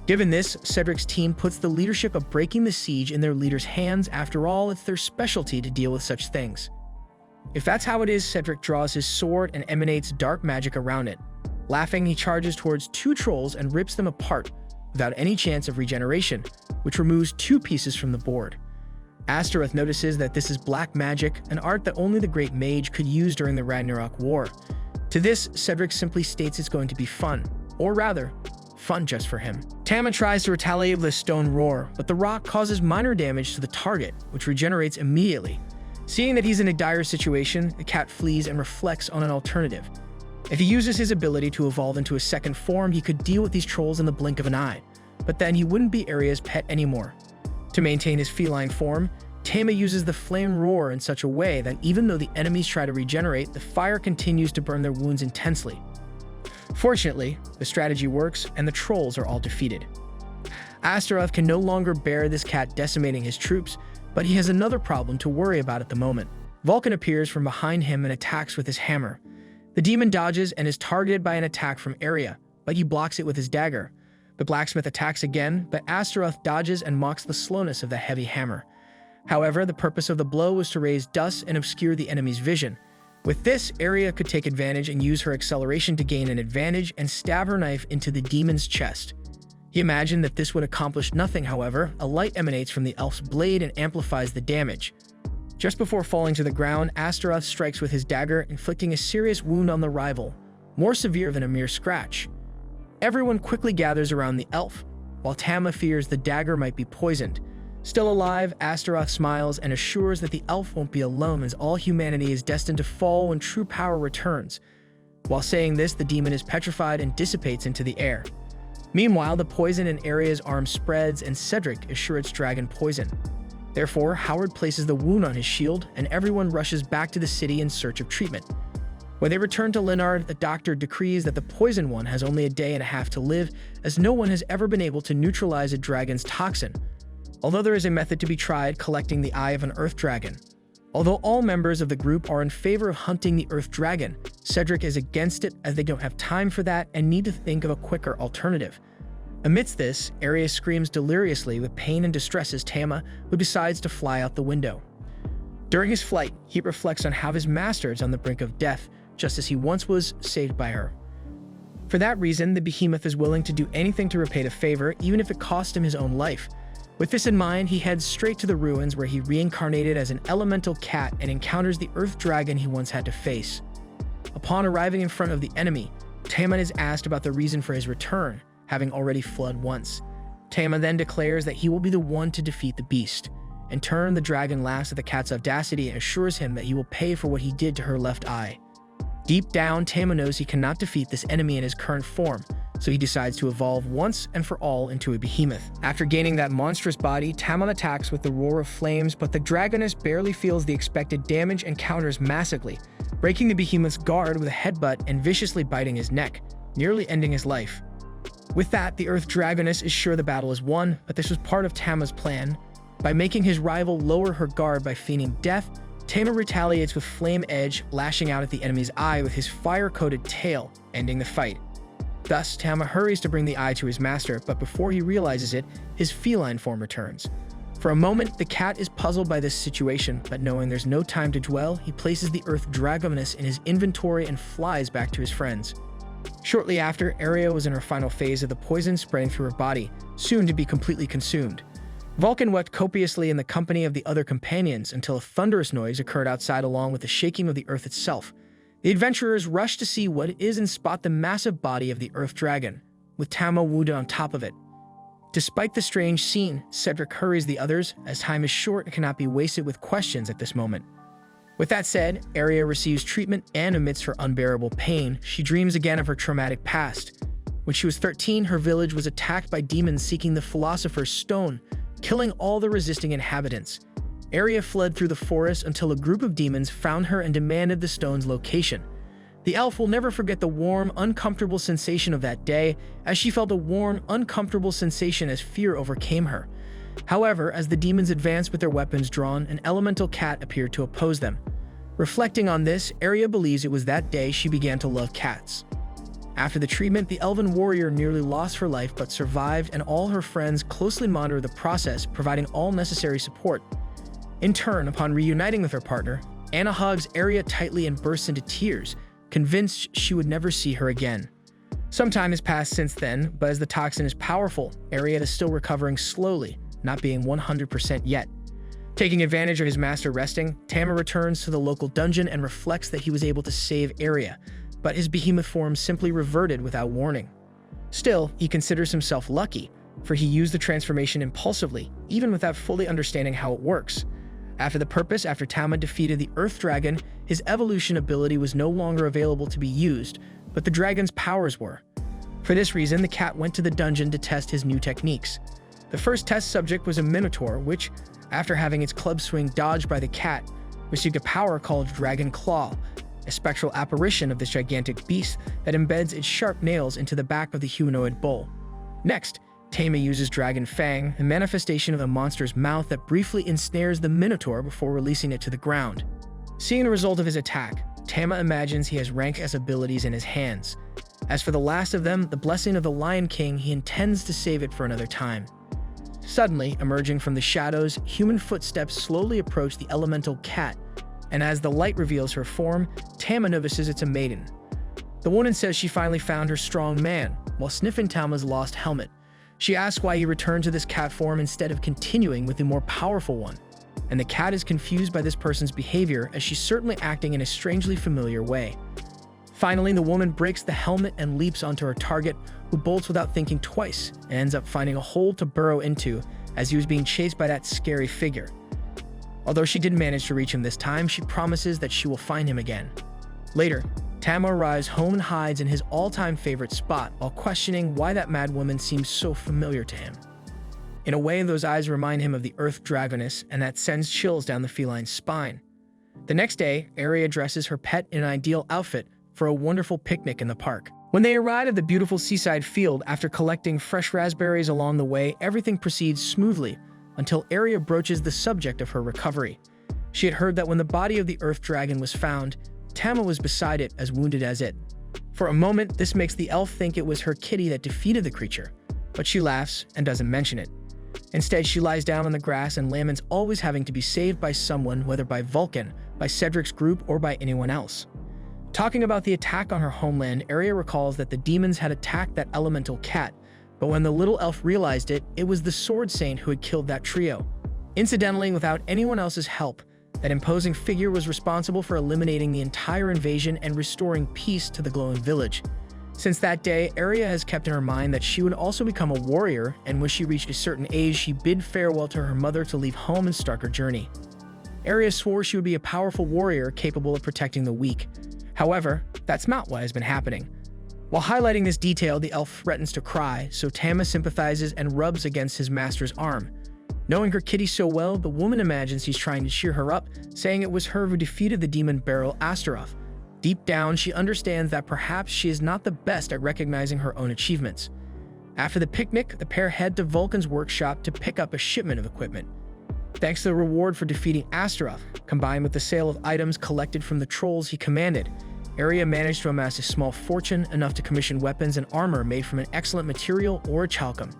Given this, Cedric's team puts the leadership of breaking the siege in their leader's hands. After all, it's their specialty to deal with such things. If that's how it is, Cedric draws his sword and emanates dark magic around it. Laughing, he charges towards 2 trolls and rips them apart, without any chance of regeneration, which removes 2 pieces from the board. Astaroth notices that this is black magic, an art that only the great mage could use during the Ragnarok War. To this, Cedric simply states it's going to be fun, or rather, fun just for him. Tama tries to retaliate with a stone roar, but the rock causes minor damage to the target, which regenerates immediately. Seeing that he's in a dire situation, the cat flees and reflects on an alternative. If he uses his ability to evolve into a second form, he could deal with these trolls in the blink of an eye, but then he wouldn't be Arya's pet anymore. To maintain his feline form, Tama uses the flame roar in such a way that even though the enemies try to regenerate, the fire continues to burn their wounds intensely. Fortunately, the strategy works and the trolls are all defeated. Astaroth can no longer bear this cat decimating his troops, but he has another problem to worry about at the moment. Vulcan appears from behind him and attacks with his hammer. The demon dodges and is targeted by an attack from Arya, but he blocks it with his dagger. The blacksmith attacks again, but Astaroth dodges and mocks the slowness of the heavy hammer. However, the purpose of the blow was to raise dust and obscure the enemy's vision. With this, Arya could take advantage and use her acceleration to gain an advantage and stab her knife into the demon's chest. He imagined that this would accomplish nothing, however. A light emanates from the elf's blade and amplifies the damage. Just before falling to the ground, Astaroth strikes with his dagger, inflicting a serious wound on the rival, more severe than a mere scratch. Everyone quickly gathers around the elf, while Tama fears the dagger might be poisoned. Still alive, Astaroth smiles and assures that the elf won't be alone, as all humanity is destined to fall when true power returns. While saying this, the demon is petrified and dissipates into the air. Meanwhile, the poison in Aria's arm spreads and Cedric is sure it's dragon poison. Therefore, Howard places the wound on his shield and everyone rushes back to the city in search of treatment. When they return to Leonard, the doctor decrees that the poisoned one has only a day and a half to live, as no one has ever been able to neutralize a dragon's toxin. Although there is a method to be tried, collecting the eye of an earth dragon. Although all members of the group are in favor of hunting the earth dragon, Cedric is against it as they don't have time for that and need to think of a quicker alternative. Amidst this, Aria screams deliriously with pain and distresses Tama, who decides to fly out the window. During his flight, he reflects on how his master is on the brink of death, just as he once was saved by her. For that reason, the behemoth is willing to do anything to repay the favor, even if it cost him his own life. With this in mind, he heads straight to the ruins where he reincarnated as an elemental cat and encounters the earth dragon he once had to face. Upon arriving in front of the enemy, Tama is asked about the reason for his return, having already fled once. Tama then declares that he will be the one to defeat the beast. In turn, the dragon laughs at the cat's audacity and assures him that he will pay for what he did to her left eye. Deep down, Tama knows he cannot defeat this enemy in his current form, so he decides to evolve once and for all into a behemoth. After gaining that monstrous body, Tama attacks with the roar of flames, but the dragoness barely feels the expected damage and counters massively, breaking the behemoth's guard with a headbutt and viciously biting his neck, nearly ending his life. With that, the earth dragoness is sure the battle is won, but this was part of Tama's plan. By making his rival lower her guard by feigning death, Tama retaliates with Flame Edge, lashing out at the enemy's eye with his fire-coated tail, ending the fight. Thus, Tama hurries to bring the eye to his master, but before he realizes it, his feline form returns. For a moment, the cat is puzzled by this situation, but knowing there's no time to dwell, he places the earth dragoness in his inventory and flies back to his friends. Shortly after, Aria was in her final phase of the poison spreading through her body, soon to be completely consumed. Vulcan wept copiously in the company of the other companions until a thunderous noise occurred outside along with the shaking of the earth itself. The adventurers rush to see what it is and spot the massive body of the earth dragon, with Tama wounded on top of it. Despite the strange scene, Cedric hurries the others, as time is short and cannot be wasted with questions at this moment. With that said, Aria receives treatment and amidst her unbearable pain, she dreams again of her traumatic past. When she was 13, her village was attacked by demons seeking the Philosopher's Stone, killing all the resisting inhabitants. Aria fled through the forest until a group of demons found her and demanded the stone's location. The elf will never forget the warm, uncomfortable sensation of that day, as she felt a warm, uncomfortable sensation as fear overcame her. However, as the demons advanced with their weapons drawn, an elemental cat appeared to oppose them. Reflecting on this, Aria believes it was that day she began to love cats. After the treatment, the elven warrior nearly lost her life but survived, and all her friends closely monitor the process, providing all necessary support. In turn, upon reuniting with her partner, Anna hugs Aria tightly and bursts into tears, convinced she would never see her again. Some time has passed since then, but as the toxin is powerful, Aria is still recovering slowly, not being 100% yet. Taking advantage of his master resting, Tama returns to the local dungeon and reflects that he was able to save Aria, but his behemoth form simply reverted without warning. Still, he considers himself lucky, for he used the transformation impulsively, even without fully understanding how it works. After Tama defeated the Earth Dragon, his evolution ability was no longer available to be used, but the dragon's powers were. For this reason, the cat went to the dungeon to test his new techniques. The first test subject was a minotaur, which, after having its club swing dodged by the cat, received a power called Dragon Claw, a spectral apparition of this gigantic beast that embeds its sharp nails into the back of the humanoid bull. Next, Tama uses Dragon Fang, a manifestation of the monster's mouth that briefly ensnares the Minotaur before releasing it to the ground. Seeing the result of his attack, Tama imagines he has rank-S abilities in his hands. As for the last of them, the Blessing of the Lion King, he intends to save it for another time. Suddenly, emerging from the shadows, human footsteps slowly approach the elemental cat, and as the light reveals her form, Tama notices it's a maiden. The woman says she finally found her strong man, while sniffing Tama's lost helmet. She asks why he returned to this cat form instead of continuing with the more powerful one. and the cat is confused by this person's behavior as she's certainly acting in a strangely familiar way. Finally, the woman breaks the helmet and leaps onto her target, who bolts without thinking twice and ends up finding a hole to burrow into as he was being chased by that scary figure. Although she didn't manage to reach him this time, she promises that she will find him again. Later, Tama arrives home and hides in his all-time favorite spot while questioning why that mad woman seems so familiar to him. In a way, those eyes remind him of the Earth Dragoness, and that sends chills down the feline's spine. The next day, Aria dresses her pet in an ideal outfit for a wonderful picnic in the park. When they arrive at the beautiful seaside field, after collecting fresh raspberries along the way, everything proceeds smoothly until Aria broaches the subject of her recovery. She had heard that when the body of the Earth Dragon was found, Tama was beside it, as wounded as it. For a moment, this makes the elf think it was her kitty that defeated the creature, but she laughs and doesn't mention it. Instead, she lies down on the grass and laments always having to be saved by someone, whether by Vulcan, by Cedric's group, or by anyone else. Talking about the attack on her homeland, Aria recalls that the demons had attacked that elemental cat, but when the little elf realized it, it was the Sword Saint who had killed that trio. Incidentally, without anyone else's help, that imposing figure was responsible for eliminating the entire invasion and restoring peace to the glowing village. Since that day, Aria has kept in her mind that she would also become a warrior, and when she reached a certain age, she bid farewell to her mother to leave home and start her journey. Aria swore she would be a powerful warrior capable of protecting the weak. However, that's not what has been happening. While highlighting this detail, the elf threatens to cry, so Tama sympathizes and rubs against his master's arm. Knowing her kitty so well, the woman imagines he's trying to cheer her up, saying it was her who defeated the demon Beryl Astaroth. Deep down, she understands that perhaps she is not the best at recognizing her own achievements. After the picnic, the pair head to Vulcan's workshop to pick up a shipment of equipment. Thanks to the reward for defeating Astaroth, combined with the sale of items collected from the trolls he commanded, Aria managed to amass a small fortune enough to commission weapons and armor made from an excellent material or a chalcum.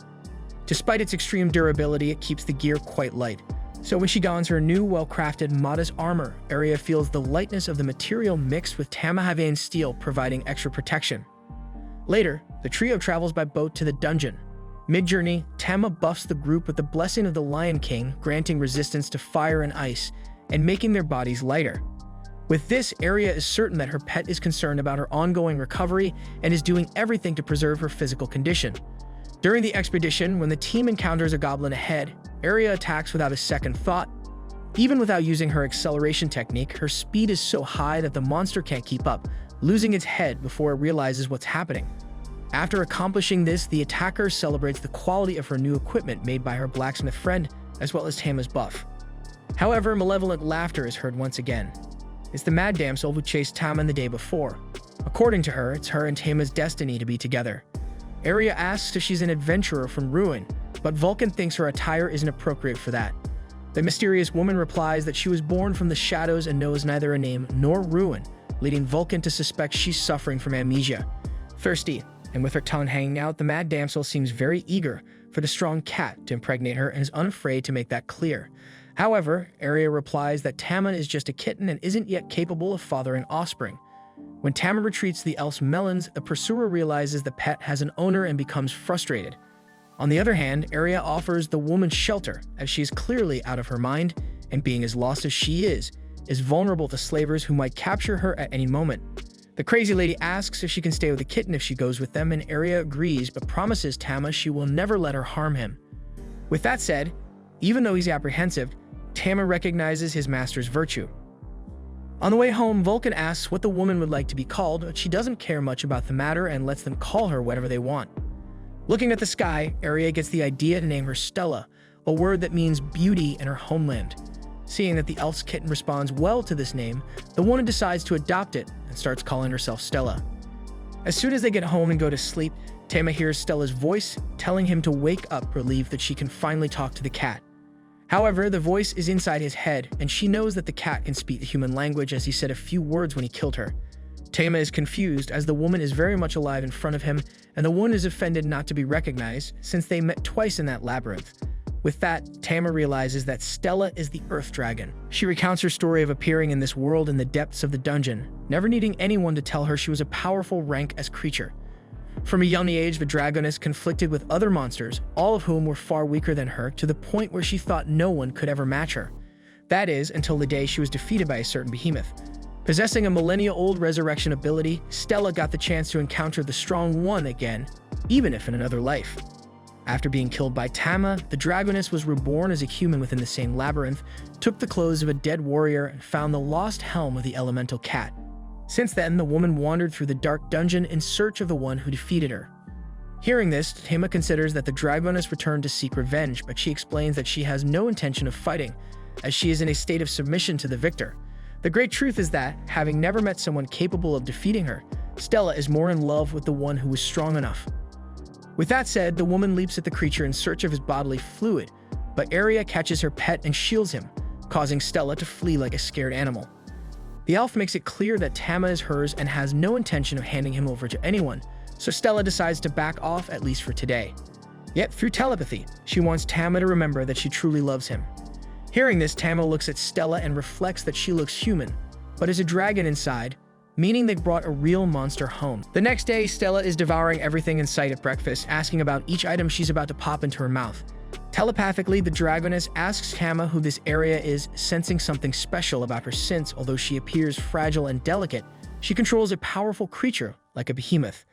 Despite its extreme durability, it keeps the gear quite light. So when she dons her new, well-crafted, modest armor, Aria feels the lightness of the material mixed with Tamahavan steel, providing extra protection. Later, the trio travels by boat to the dungeon. Mid-journey, Tama buffs the group with the blessing of the Lion King, granting resistance to fire and ice, and making their bodies lighter. With this, Aria is certain that her pet is concerned about her ongoing recovery and is doing everything to preserve her physical condition. During the expedition, when the team encounters a goblin ahead, Aria attacks without a second thought. Even without using her acceleration technique, her speed is so high that the monster can't keep up, losing its head before it realizes what's happening. After accomplishing this, the attacker celebrates the quality of her new equipment made by her blacksmith friend, as well as Tama's buff. However, malevolent laughter is heard once again. It's the mad damsel who chased Tama the day before. According to her, it's her and Tama's destiny to be together. Aria asks if she's an adventurer from Ruin, but Vulcan thinks her attire isn't appropriate for that. The mysterious woman replies that she was born from the shadows and knows neither a name nor Ruin, leading Vulcan to suspect she's suffering from amnesia. Thirsty, and with her tongue hanging out, the mad damsel seems very eager for the strong cat to impregnate her and is unafraid to make that clear. However, Aria replies that Tama is just a kitten and isn't yet capable of fathering offspring. When Tama retreats to the elf's melons, the pursuer realizes the pet has an owner and becomes frustrated. On the other hand, Aria offers the woman shelter, as she is clearly out of her mind, and being as lost as she is vulnerable to slavers who might capture her at any moment. The crazy lady asks if she can stay with the kitten if she goes with them, and Aria agrees but promises Tama she will never let her harm him. With that said, even though he's apprehensive, Tama recognizes his master's virtue. On the way home, Vulcan asks what the woman would like to be called, but she doesn't care much about the matter and lets them call her whatever they want. Looking at the sky, Aria gets the idea to name her Stella, a word that means beauty in her homeland. Seeing that the elf's kitten responds well to this name, the woman decides to adopt it and starts calling herself Stella. As soon as they get home and go to sleep, Tama hears Stella's voice telling him to wake up, relieved that she can finally talk to the cat. However, the voice is inside his head, and she knows that the cat can speak the human language as he said a few words when he killed her. Tama is confused as the woman is very much alive in front of him, and the woman is offended not to be recognized since they met twice in that labyrinth. With that, Tama realizes that Stella is the Earth Dragon. She recounts her story of appearing in this world in the depths of the dungeon, never needing anyone to tell her she was a powerful rank-S creature. From a young age, the Dragoness conflicted with other monsters, all of whom were far weaker than her, to the point where she thought no one could ever match her. That is, until the day she was defeated by a certain behemoth. Possessing a millennia-old resurrection ability, Stella got the chance to encounter the Strong One again, even if in another life. After being killed by Tama, the Dragoness was reborn as a human within the same labyrinth, took the clothes of a dead warrior, and found the lost helm of the elemental cat. Since then, the woman wandered through the dark dungeon in search of the one who defeated her. Hearing this, Tama considers that the Dragoness returned to seek revenge, but she explains that she has no intention of fighting, as she is in a state of submission to the victor. The great truth is that, having never met someone capable of defeating her, Stella is more in love with the one who was strong enough. With that said, the woman leaps at the creature in search of his bodily fluid, but Aria catches her pet and shields him, causing Stella to flee like a scared animal. The elf makes it clear that Tama is hers and has no intention of handing him over to anyone, so Stella decides to back off, at least for today. Yet, through telepathy, she wants Tama to remember that she truly loves him. Hearing this, Tama looks at Stella and reflects that she looks human, but is a dragon inside, meaning they brought a real monster home. The next day, Stella is devouring everything in sight at breakfast, asking about each item she's about to pop into her mouth. Telepathically, the Dragoness asks Tama who this area is, sensing something special about her since, although she appears fragile and delicate, she controls a powerful creature like a behemoth.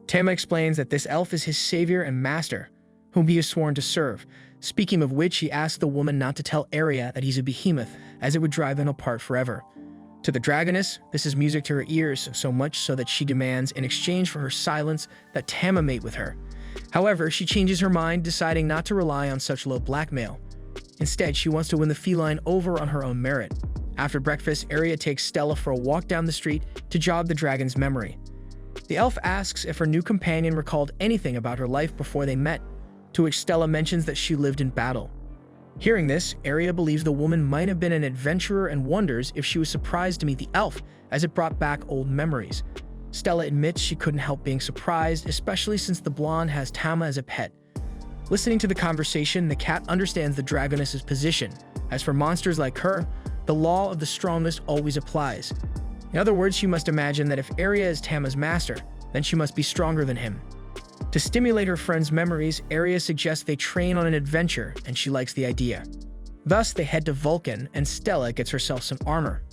Tama explains that this elf is his savior and master, whom he is sworn to serve. Speaking of which, he asks the woman not to tell Aria that he's a behemoth, as it would drive them apart forever. To the Dragoness, this is music to her ears, so much so that she demands, in exchange for her silence, that Tama mate with her. However, she changes her mind, deciding not to rely on such low blackmail. Instead, she wants to win the feline over on her own merit. After breakfast, Aria takes Stella for a walk down the street to jog the dragon's memory. The elf asks if her new companion recalled anything about her life before they met, to which Stella mentions that she lived in battle. Hearing this, Aria believes the woman might have been an adventurer and wonders if she was surprised to meet the elf, as it brought back old memories. Stella admits she couldn't help being surprised, especially since the blonde has Tama as a pet. Listening to the conversation, the cat understands the Dragoness's position. As for monsters like her, the law of the strongest always applies. In other words, she must imagine that if Aria is Tama's master, then she must be stronger than him. To stimulate her friend's memories, Aria suggests they train on an adventure, and she likes the idea. Thus, they head to Vulcan, and Stella gets herself some armor.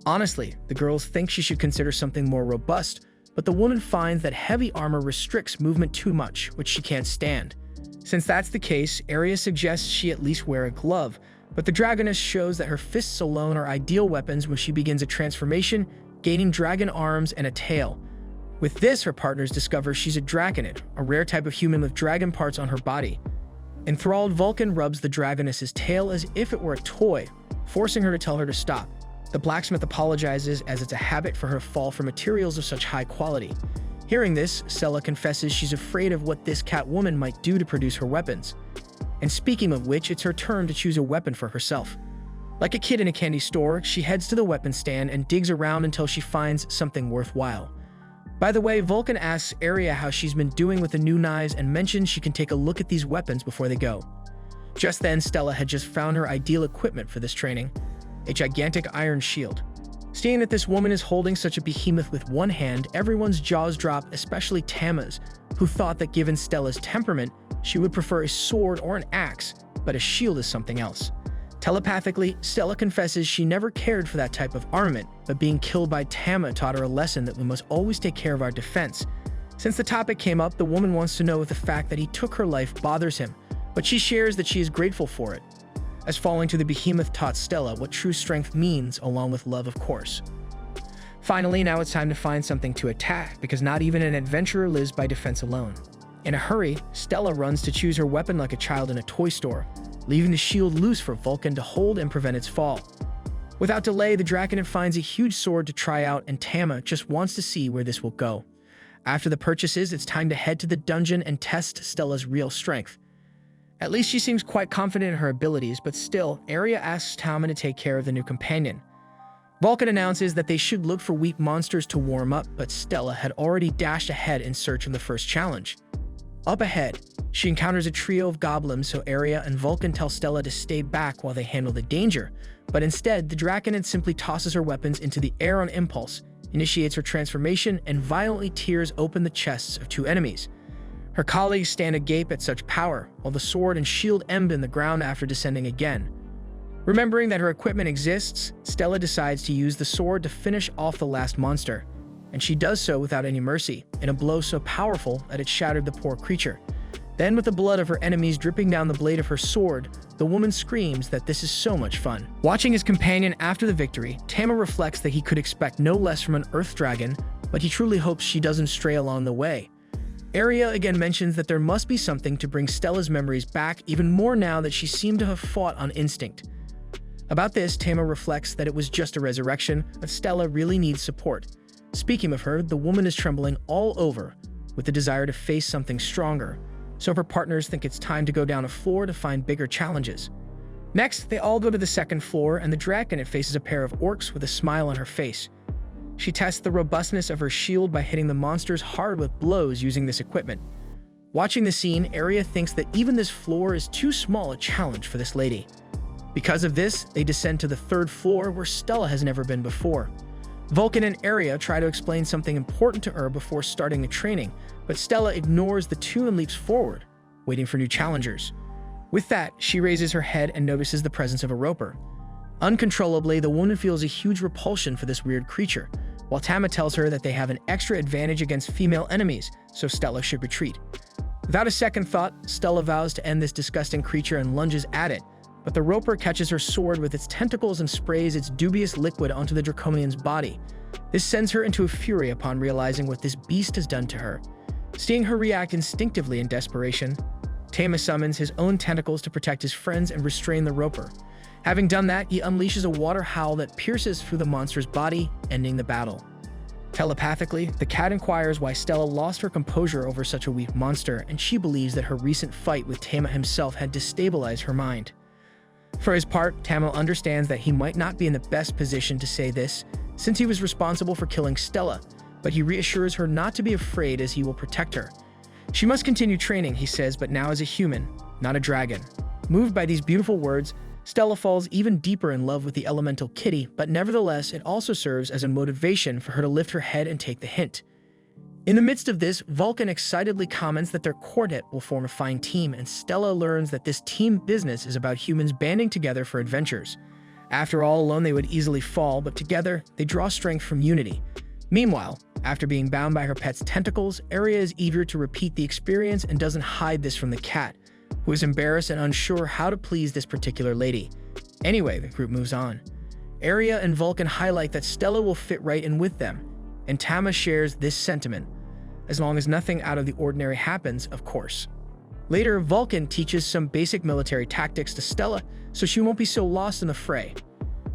Honestly, the girls think she should consider something more robust, but the woman finds that heavy armor restricts movement too much, which she can't stand. Since that's the case, Aria suggests she at least wear a glove, but the Dragoness shows that her fists alone are ideal weapons when she begins a transformation, gaining dragon arms and a tail. With this, her partners discover she's a draconid, a rare type of human with dragon parts on her body. Enthralled, Vulcan rubs the Dragoness's tail as if it were a toy, forcing her to tell her to stop. The blacksmith apologizes, as it's a habit for her to fall for materials of such high quality. Hearing this, Stella confesses she's afraid of what this cat woman might do to produce her weapons. And speaking of which, it's her turn to choose a weapon for herself. Like a kid in a candy store, she heads to the weapon stand and digs around until she finds something worthwhile. By the way, Vulcan asks Aria how she's been doing with the new knives and mentions she can take a look at these weapons before they go. Just then, Stella had just found her ideal equipment for this training, a gigantic iron shield. Seeing that this woman is holding such a behemoth with one hand, everyone's jaws drop, especially Tama's, who thought that given Stella's temperament, she would prefer a sword or an axe, but a shield is something else. Telepathically, Stella confesses she never cared for that type of armament, but being killed by Tama taught her a lesson that we must always take care of our defense. Since the topic came up, the woman wants to know if the fact that he took her life bothers him, but she shares that she is grateful for it, as falling to the behemoth taught Stella what true strength means, along with love, of course. Finally, now it's time to find something to attack, because not even an adventurer lives by defense alone. In a hurry, Stella runs to choose her weapon like a child in a toy store, leaving the shield loose for Vulcan to hold and prevent its fall. Without delay, the Draconid finds a huge sword to try out, and Tama just wants to see where this will go. After the purchases, it's time to head to the dungeon and test Stella's real strength. At least she seems quite confident in her abilities, but still, Aria asks Tama to take care of the new companion. Vulcan announces that they should look for weak monsters to warm up, but Stella had already dashed ahead in search of the first challenge. Up ahead, she encounters a trio of goblins, so Aria and Vulcan tell Stella to stay back while they handle the danger, but instead, the Draconid simply tosses her weapons into the air on impulse, initiates her transformation, and violently tears open the chests of two enemies. Her colleagues stand agape at such power, while the sword and shield end in the ground after descending again. Remembering that her equipment exists, Stella decides to use the sword to finish off the last monster, and she does so without any mercy, in a blow so powerful that it shattered the poor creature. Then, with the blood of her enemies dripping down the blade of her sword, the woman screams that this is so much fun. Watching his companion after the victory, Tama reflects that he could expect no less from an earth dragon, but he truly hopes she doesn't stray along the way. Arya again mentions that there must be something to bring Stella's memories back even more now that she seemed to have fought on instinct. About this, Tama reflects that it was just a resurrection, but Stella really needs support. Speaking of her, the woman is trembling all over with the desire to face something stronger, so her partners think it's time to go down a floor to find bigger challenges. Next, they all go to the second floor, and the dragon faces a pair of orcs with a smile on her face. She tests the robustness of her shield by hitting the monsters hard with blows using this equipment. Watching the scene, Arya thinks that even this floor is too small a challenge for this lady. Because of this, they descend to the third floor where Stella has never been before. Vulcan and Arya try to explain something important to her before starting the training, but Stella ignores the two and leaps forward, waiting for new challengers. With that, she raises her head and notices the presence of a roper. Uncontrollably, the woman feels a huge repulsion for this weird creature, while Tama tells her that they have an extra advantage against female enemies, so Stella should retreat. Without a second thought, Stella vows to end this disgusting creature and lunges at it, but the roper catches her sword with its tentacles and sprays its dubious liquid onto the draconian's body. This sends her into a fury upon realizing what this beast has done to her. Seeing her react instinctively in desperation, Tama summons his own tentacles to protect his friends and restrain the roper. Having done that, he unleashes a water howl that pierces through the monster's body, ending the battle. Telepathically, the cat inquires why Stella lost her composure over such a weak monster, and she believes that her recent fight with Tama himself had destabilized her mind. For his part, Tama understands that he might not be in the best position to say this, since he was responsible for killing Stella, but he reassures her not to be afraid as he will protect her. She must continue training, he says, but now as a human, not a dragon. Moved by these beautiful words, Stella falls even deeper in love with the elemental kitty, but nevertheless, it also serves as a motivation for her to lift her head and take the hint. In the midst of this, Vulcan excitedly comments that their quartet will form a fine team, and Stella learns that this team business is about humans banding together for adventures. After all, alone they would easily fall, but together they draw strength from unity. Meanwhile, after being bound by her pet's tentacles, Arya is eager to repeat the experience and doesn't hide this from the cat, who is embarrassed and unsure how to please this particular lady. Anyway, the group moves on. Arya and Vulcan highlight that Stella will fit right in with them, and Tama shares this sentiment, as long as nothing out of the ordinary happens, of course. Later, Vulcan teaches some basic military tactics to Stella so she won't be so lost in the fray.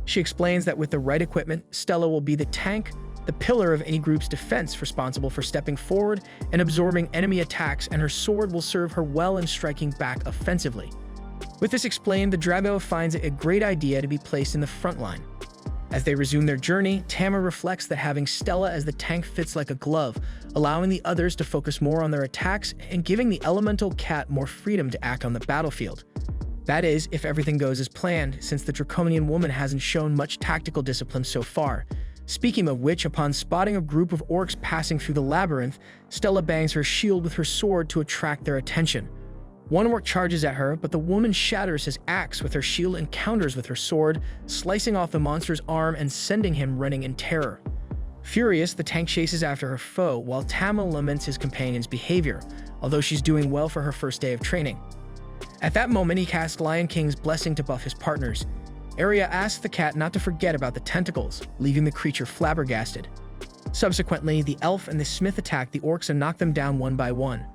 She explains that with the right equipment, Stella will be the tank, the pillar of any group's defense, responsible for stepping forward and absorbing enemy attacks, and her sword will serve her well in striking back offensively. With this explained, the Drago finds it a great idea to be placed in the front line. As they resume their journey, Tama reflects that having Stella as the tank fits like a glove, allowing the others to focus more on their attacks and giving the elemental cat more freedom to act on the battlefield. That is, if everything goes as planned, since the draconian woman hasn't shown much tactical discipline so far. Speaking of which, upon spotting a group of orcs passing through the labyrinth, Stella bangs her shield with her sword to attract their attention. One orc charges at her, but the woman shatters his axe with her shield and counters with her sword, slicing off the monster's arm and sending him running in terror. Furious, the tank chases after her foe, while Tama laments his companion's behavior, although she's doing well for her first day of training. At that moment, he casts Lion King's blessing to buff his partners. Arya asks the cat not to forget about the tentacles, leaving the creature flabbergasted. Subsequently, the elf and the smith attack the orcs and knock them down one by one.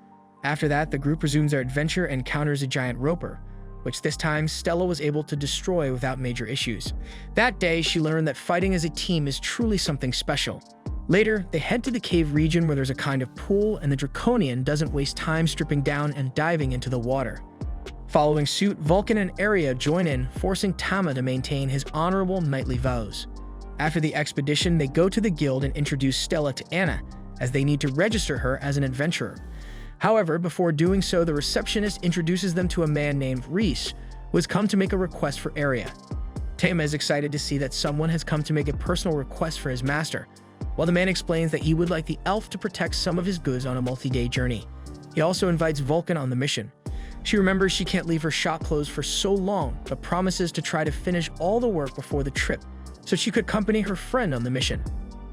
After that, the group resumes their adventure and encounters a giant roper, which this time Stella was able to destroy without major issues. That day, she learned that fighting as a team is truly something special. Later, they head to the cave region where there's a kind of pool, and the Draconian doesn't waste time stripping down and diving into the water. Following suit, Vulcan and Arya join in, forcing Tama to maintain his honorable knightly vows. After the expedition, they go to the guild and introduce Stella to Anna, as they need to register her as an adventurer. However, before doing so, the receptionist introduces them to a man named Reese, who has come to make a request for Arya. Tama is excited to see that someone has come to make a personal request for his master, while the man explains that he would like the elf to protect some of his goods on a multi-day journey. He also invites Vulcan on the mission. She remembers she can't leave her shop closed for so long, but promises to try to finish all the work before the trip, so she could accompany her friend on the mission.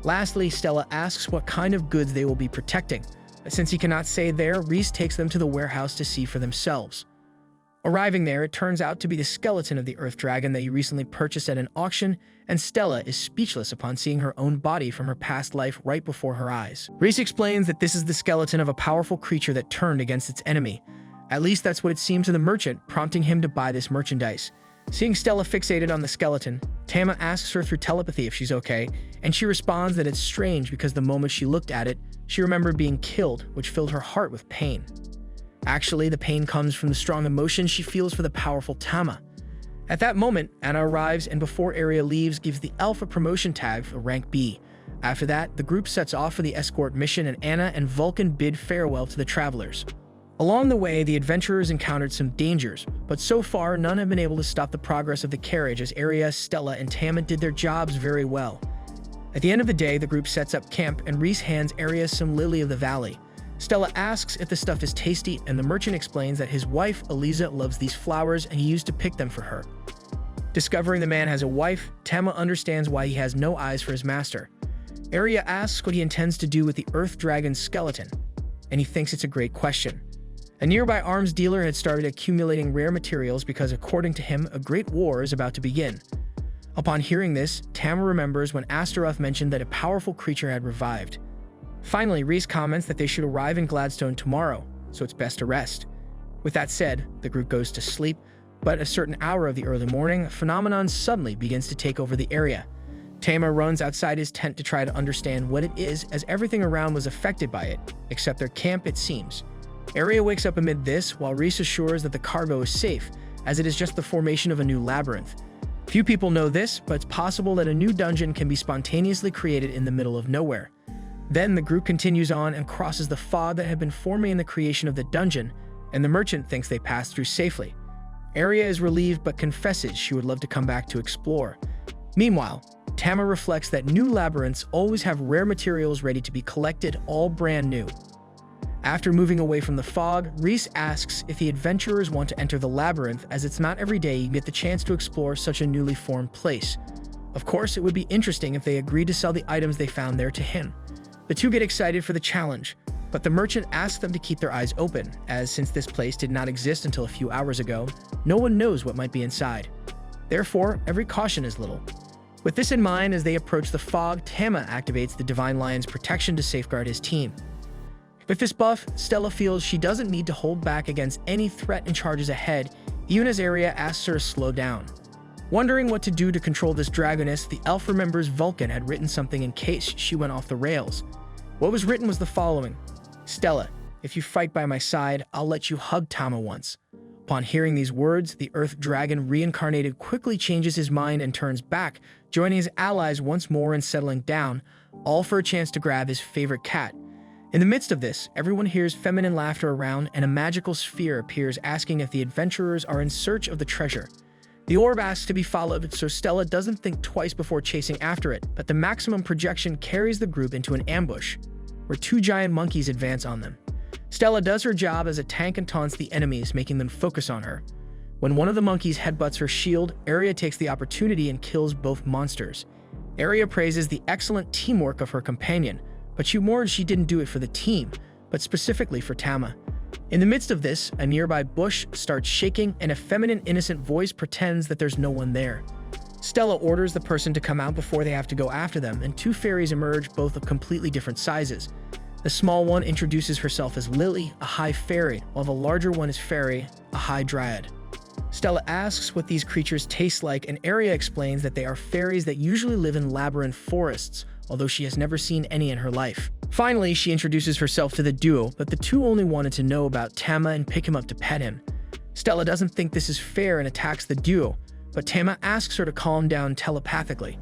Lastly, Stella asks what kind of goods they will be protecting, but since he cannot say there, Reese takes them to the warehouse to see for themselves. Arriving there, it turns out to be the skeleton of the Earth Dragon that he recently purchased at an auction, and Stella is speechless upon seeing her own body from her past life right before her eyes. Reese explains that this is the skeleton of a powerful creature that turned against its enemy. At least that's what it seemed to the merchant, prompting him to buy this merchandise. Seeing Stella fixated on the skeleton, Tama asks her through telepathy if she's okay, and she responds that it's strange because the moment she looked at it, she remembered being killed, which filled her heart with pain. Actually, the pain comes from the strong emotion she feels for the powerful Tama. At that moment, Anna arrives and before Area leaves, gives the elf a promotion tag for rank B. After that, the group sets off for the escort mission and Anna and Vulcan bid farewell to the travelers. Along the way, the adventurers encountered some dangers, but so far none have been able to stop the progress of the carriage as Area, Stella, and Tama did their jobs very well. At the end of the day, the group sets up camp and Reese hands Area some lily of the valley. Stella asks if the stuff is tasty, and the merchant explains that his wife, Eliza, loves these flowers and he used to pick them for her. Discovering the man has a wife, Tama understands why he has no eyes for his master. Area asks what he intends to do with the Earth Dragon's skeleton, and he thinks it's a great question. A nearby arms dealer had started accumulating rare materials because, according to him, a great war is about to begin. Upon hearing this, Tama remembers when Astaroth mentioned that a powerful creature had revived. Finally, Reese comments that they should arrive in Gladstone tomorrow, so it's best to rest. With that said, the group goes to sleep, but at a certain hour of the early morning, a phenomenon suddenly begins to take over the area. Tama runs outside his tent to try to understand what it is, as everything around was affected by it, except their camp, it seems. Area wakes up amid this, while Reese assures that the cargo is safe, as it is just the formation of a new labyrinth. Few people know this, but it's possible that a new dungeon can be spontaneously created in the middle of nowhere. Then the group continues on and crosses the fog that had been forming in the creation of the dungeon, and the merchant thinks they passed through safely. Area is relieved but confesses she would love to come back to explore. Meanwhile, Tama reflects that new labyrinths always have rare materials ready to be collected, all brand new. After moving away from the fog, Reese asks if the adventurers want to enter the labyrinth, as it's not every day you get the chance to explore such a newly formed place. Of course, it would be interesting if they agreed to sell the items they found there to him. The two get excited for the challenge, but the merchant asks them to keep their eyes open, as since this place did not exist until a few hours ago, no one knows what might be inside. Therefore, every caution is little. With this in mind, as they approach the fog, Tama activates the Divine Lion's protection to safeguard his team. With this buff, Stella feels she doesn't need to hold back against any threat and charges ahead, even as Area asks her to slow down. Wondering what to do to control this dragoness, the elf remembers Vulcan had written something in case she went off the rails. What was written was the following: Stella, if you fight by my side, I'll let you hug Tama once. Upon hearing these words, the Earth Dragon reincarnated quickly changes his mind and turns back, joining his allies once more and settling down, all for a chance to grab his favorite cat. In the midst of this, everyone hears feminine laughter around and a magical sphere appears asking if the adventurers are in search of the treasure. The orb asks to be followed, so Stella doesn't think twice before chasing after it, but the maximum projection carries the group into an ambush, where two giant monkeys advance on them. Stella does her job as a tank and taunts the enemies, making them focus on her. When one of the monkeys headbutts her shield, Area takes the opportunity and kills both monsters. Area praises the excellent teamwork of her companion, but she warns she didn't do it for the team, but specifically for Tama. In the midst of this, a nearby bush starts shaking and a feminine, innocent voice pretends that there's no one there. Stella orders the person to come out before they have to go after them, and two fairies emerge, both of completely different sizes. The small one introduces herself as Lily, a high fairy, while the larger one is Fairy, a high dryad. Stella asks what these creatures taste like, and Area explains that they are fairies that usually live in labyrinth forests, although she has never seen any in her life. Finally, she introduces herself to the duo, but the two only wanted to know about Tama and pick him up to pet him. Stella doesn't think this is fair and attacks the duo, but Tama asks her to calm down telepathically.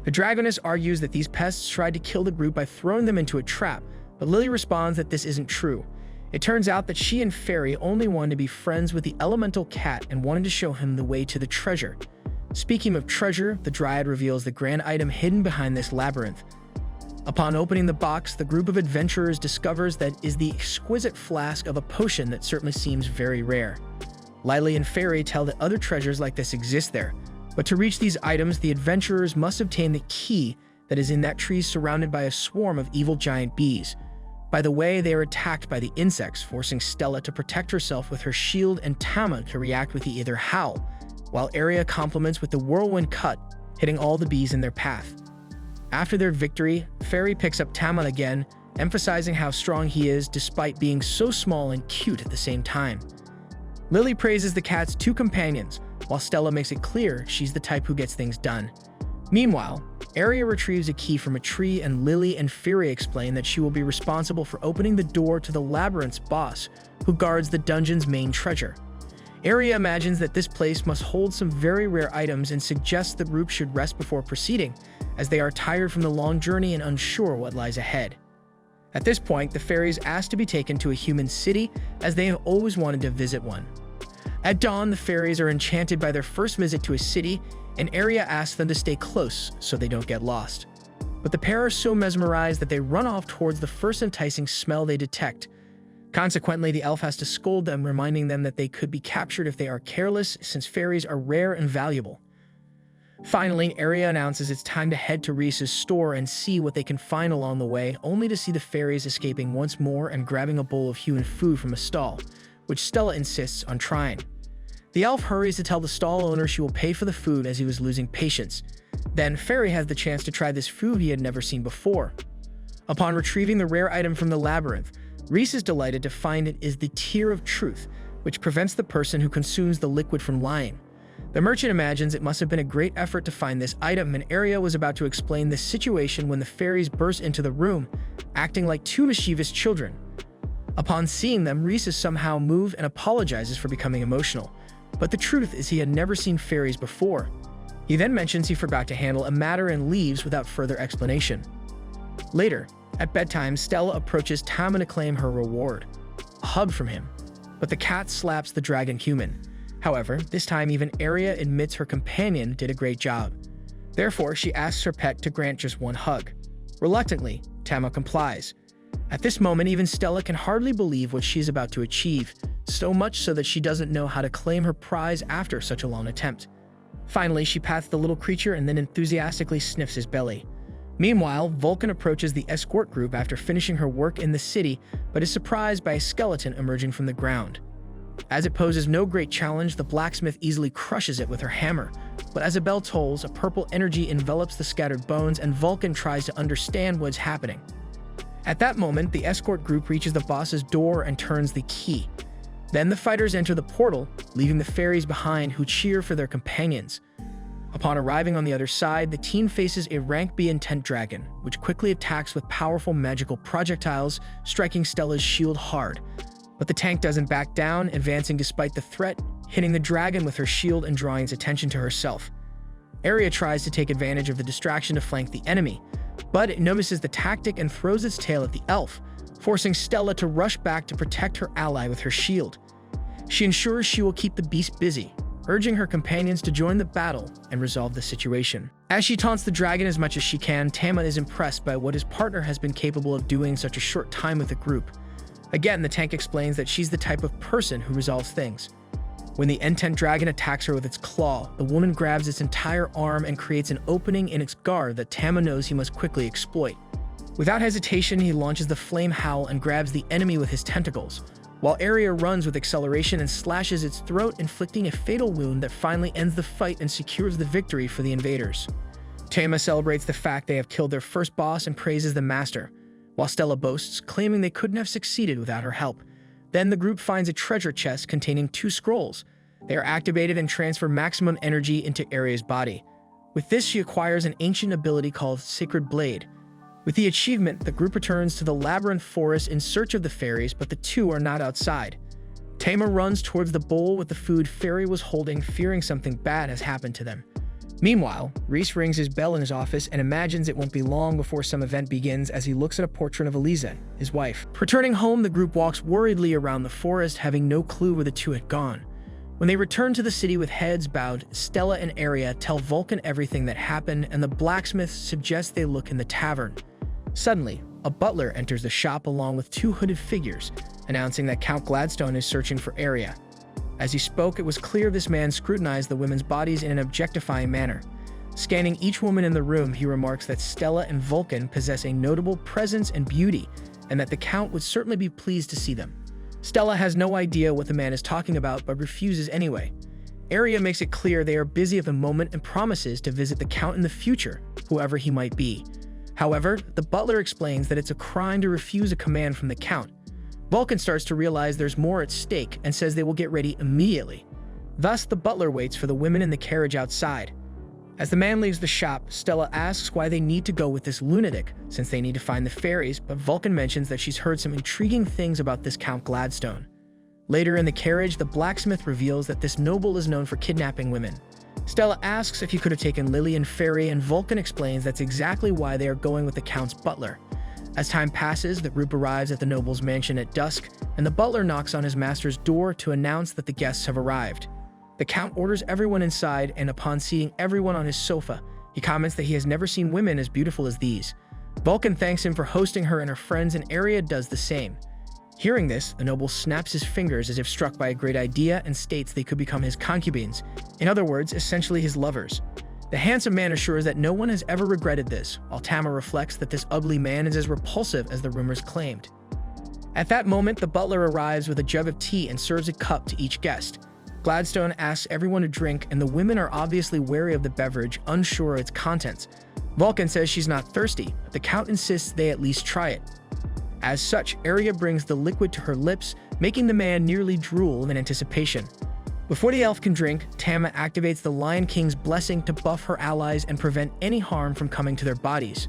The dragoness argues that these pests tried to kill the group by throwing them into a trap, but Lily responds that this isn't true. It turns out that she and Fairy only wanted to be friends with the elemental cat and wanted to show him the way to the treasure. Speaking of treasure, the Dryad reveals the grand item hidden behind this labyrinth. Upon opening the box, the group of adventurers discovers that is the exquisite flask of a potion that certainly seems very rare. Lily and Fairy tell that other treasures like this exist there, but to reach these items, the adventurers must obtain the key that is in that tree surrounded by a swarm of evil giant bees. By the way, they are attacked by the insects, forcing Stella to protect herself with her shield and Tama to react with the Either Howl, while Aria complements with the Whirlwind Cut, hitting all the bees in their path. After their victory, Fairy picks up Tama again, emphasizing how strong he is despite being so small and cute at the same time. Lily praises the cat's two companions, while Stella makes it clear she's the type who gets things done. Meanwhile, Aria retrieves a key from a tree and Lily and Fury explain that she will be responsible for opening the door to the labyrinth's boss, who guards the dungeon's main treasure. Aria imagines that this place must hold some very rare items and suggests the group should rest before proceeding, as they are tired from the long journey and unsure what lies ahead. At this point, the fairies ask to be taken to a human city, as they have always wanted to visit one. At dawn, the fairies are enchanted by their first visit to a city, and Aria asks them to stay close so they don't get lost. But the pair are so mesmerized that they run off towards the first enticing smell they detect. Consequently, the elf has to scold them, reminding them that they could be captured if they are careless, since fairies are rare and valuable. Finally, Aria announces it's time to head to Reese's store and see what they can find along the way, only to see the fairies escaping once more and grabbing a bowl of human food from a stall, which Stella insists on trying. The elf hurries to tell the stall owner she will pay for the food as he was losing patience. Then Fairy has the chance to try this food he had never seen before. Upon retrieving the rare item from the labyrinth, Reese is delighted to find it is the Tear of Truth, which prevents the person who consumes the liquid from lying. The merchant imagines it must have been a great effort to find this item, and Aria was about to explain the situation when the fairies burst into the room, acting like two mischievous children. Upon seeing them, Reese is somehow moved and apologizes for becoming emotional. But the truth is he had never seen fairies before. He then mentions he forgot to handle a matter and leaves without further explanation. Later, at bedtime, Stella approaches Tama to claim her reward, a hug from him. But the cat slaps the dragon human. However, this time even Aria admits her companion did a great job. Therefore, she asks her pet to grant just one hug. Reluctantly, Tama complies. At this moment, even Stella can hardly believe what she's about to achieve, so much so that she doesn't know how to claim her prize after such a long attempt. Finally, she pats the little creature and then enthusiastically sniffs his belly. Meanwhile, Vulcan approaches the escort group after finishing her work in the city, but is surprised by a skeleton emerging from the ground. As it poses no great challenge, the blacksmith easily crushes it with her hammer, but as a bell tolls, a purple energy envelops the scattered bones and Vulcan tries to understand what's happening. At that moment, the escort group reaches the boss's door and turns the key. Then the fighters enter the portal, leaving the fairies behind who cheer for their companions. Upon arriving on the other side, the team faces a rank B intent dragon, which quickly attacks with powerful magical projectiles, striking Stella's shield hard. But the tank doesn't back down, advancing despite the threat, hitting the dragon with her shield and drawing its attention to herself. Aria tries to take advantage of the distraction to flank the enemy, but it notices the tactic and throws its tail at the elf, forcing Stella to rush back to protect her ally with her shield. She ensures she will keep the beast busy, urging her companions to join the battle and resolve the situation. As she taunts the dragon as much as she can, Tama is impressed by what his partner has been capable of doing in such a short time with the group. Again, the tank explains that she's the type of person who resolves things. When the intent dragon attacks her with its claw, the woman grabs its entire arm and creates an opening in its guard that Tama knows he must quickly exploit. Without hesitation, he launches the flame howl and grabs the enemy with his tentacles, while Aria runs with acceleration and slashes its throat, inflicting a fatal wound that finally ends the fight and secures the victory for the invaders. Tama celebrates the fact they have killed their first boss and praises the master, while Stella boasts, claiming they couldn't have succeeded without her help. Then the group finds a treasure chest containing 2 scrolls. They are activated and transfer maximum energy into Aria's body. With this, she acquires an ancient ability called Sacred Blade. With the achievement, the group returns to the labyrinth forest in search of the fairies, but the two are not outside. Tama runs towards the bowl with the food Fairy was holding, fearing something bad has happened to them. Meanwhile, Reese rings his bell in his office and imagines it won't be long before some event begins as he looks at a portrait of Eliza, his wife. Returning home, the group walks worriedly around the forest, having no clue where the two had gone. When they return to the city with heads bowed, Stella and Aria tell Vulcan everything that happened, and the blacksmith suggests they look in the tavern. Suddenly, a butler enters the shop along with two hooded figures, announcing that Count Gladstone is searching for Arya. As he spoke, it was clear this man scrutinized the women's bodies in an objectifying manner. Scanning each woman in the room, he remarks that Stella and Vulcan possess a notable presence and beauty, and that the Count would certainly be pleased to see them. Stella has no idea what the man is talking about, but refuses anyway. Arya makes it clear they are busy at the moment and promises to visit the Count in the future, whoever he might be. However, the butler explains that it's a crime to refuse a command from the Count. Vulcan starts to realize there's more at stake and says they will get ready immediately. Thus, the butler waits for the women in the carriage outside. As the man leaves the shop, Stella asks why they need to go with this lunatic, since they need to find the fairies, but Vulcan mentions that she's heard some intriguing things about this Count Gladstone. Later in the carriage, the blacksmith reveals that this noble is known for kidnapping women. Stella asks if he could have taken Lily and Fairy, and Vulcan explains that's exactly why they are going with the Count's butler. As time passes, the group arrives at the noble's mansion at dusk, and the butler knocks on his master's door to announce that the guests have arrived. The Count orders everyone inside, and upon seeing everyone on his sofa, he comments that he has never seen women as beautiful as these. Vulcan thanks him for hosting her and her friends, and Arya does the same. Hearing this, the noble snaps his fingers as if struck by a great idea and states they could become his concubines, in other words, essentially his lovers. The handsome man assures that no one has ever regretted this, while Tama reflects that this ugly man is as repulsive as the rumors claimed. At that moment, the butler arrives with a jug of tea and serves a cup to each guest. Gladstone asks everyone to drink, and the women are obviously wary of the beverage, unsure of its contents. Vulcan says she's not thirsty, but the Count insists they at least try it. As such, Arya brings the liquid to her lips, making the man nearly drool in anticipation. Before the elf can drink, Tama activates the Lion King's blessing to buff her allies and prevent any harm from coming to their bodies.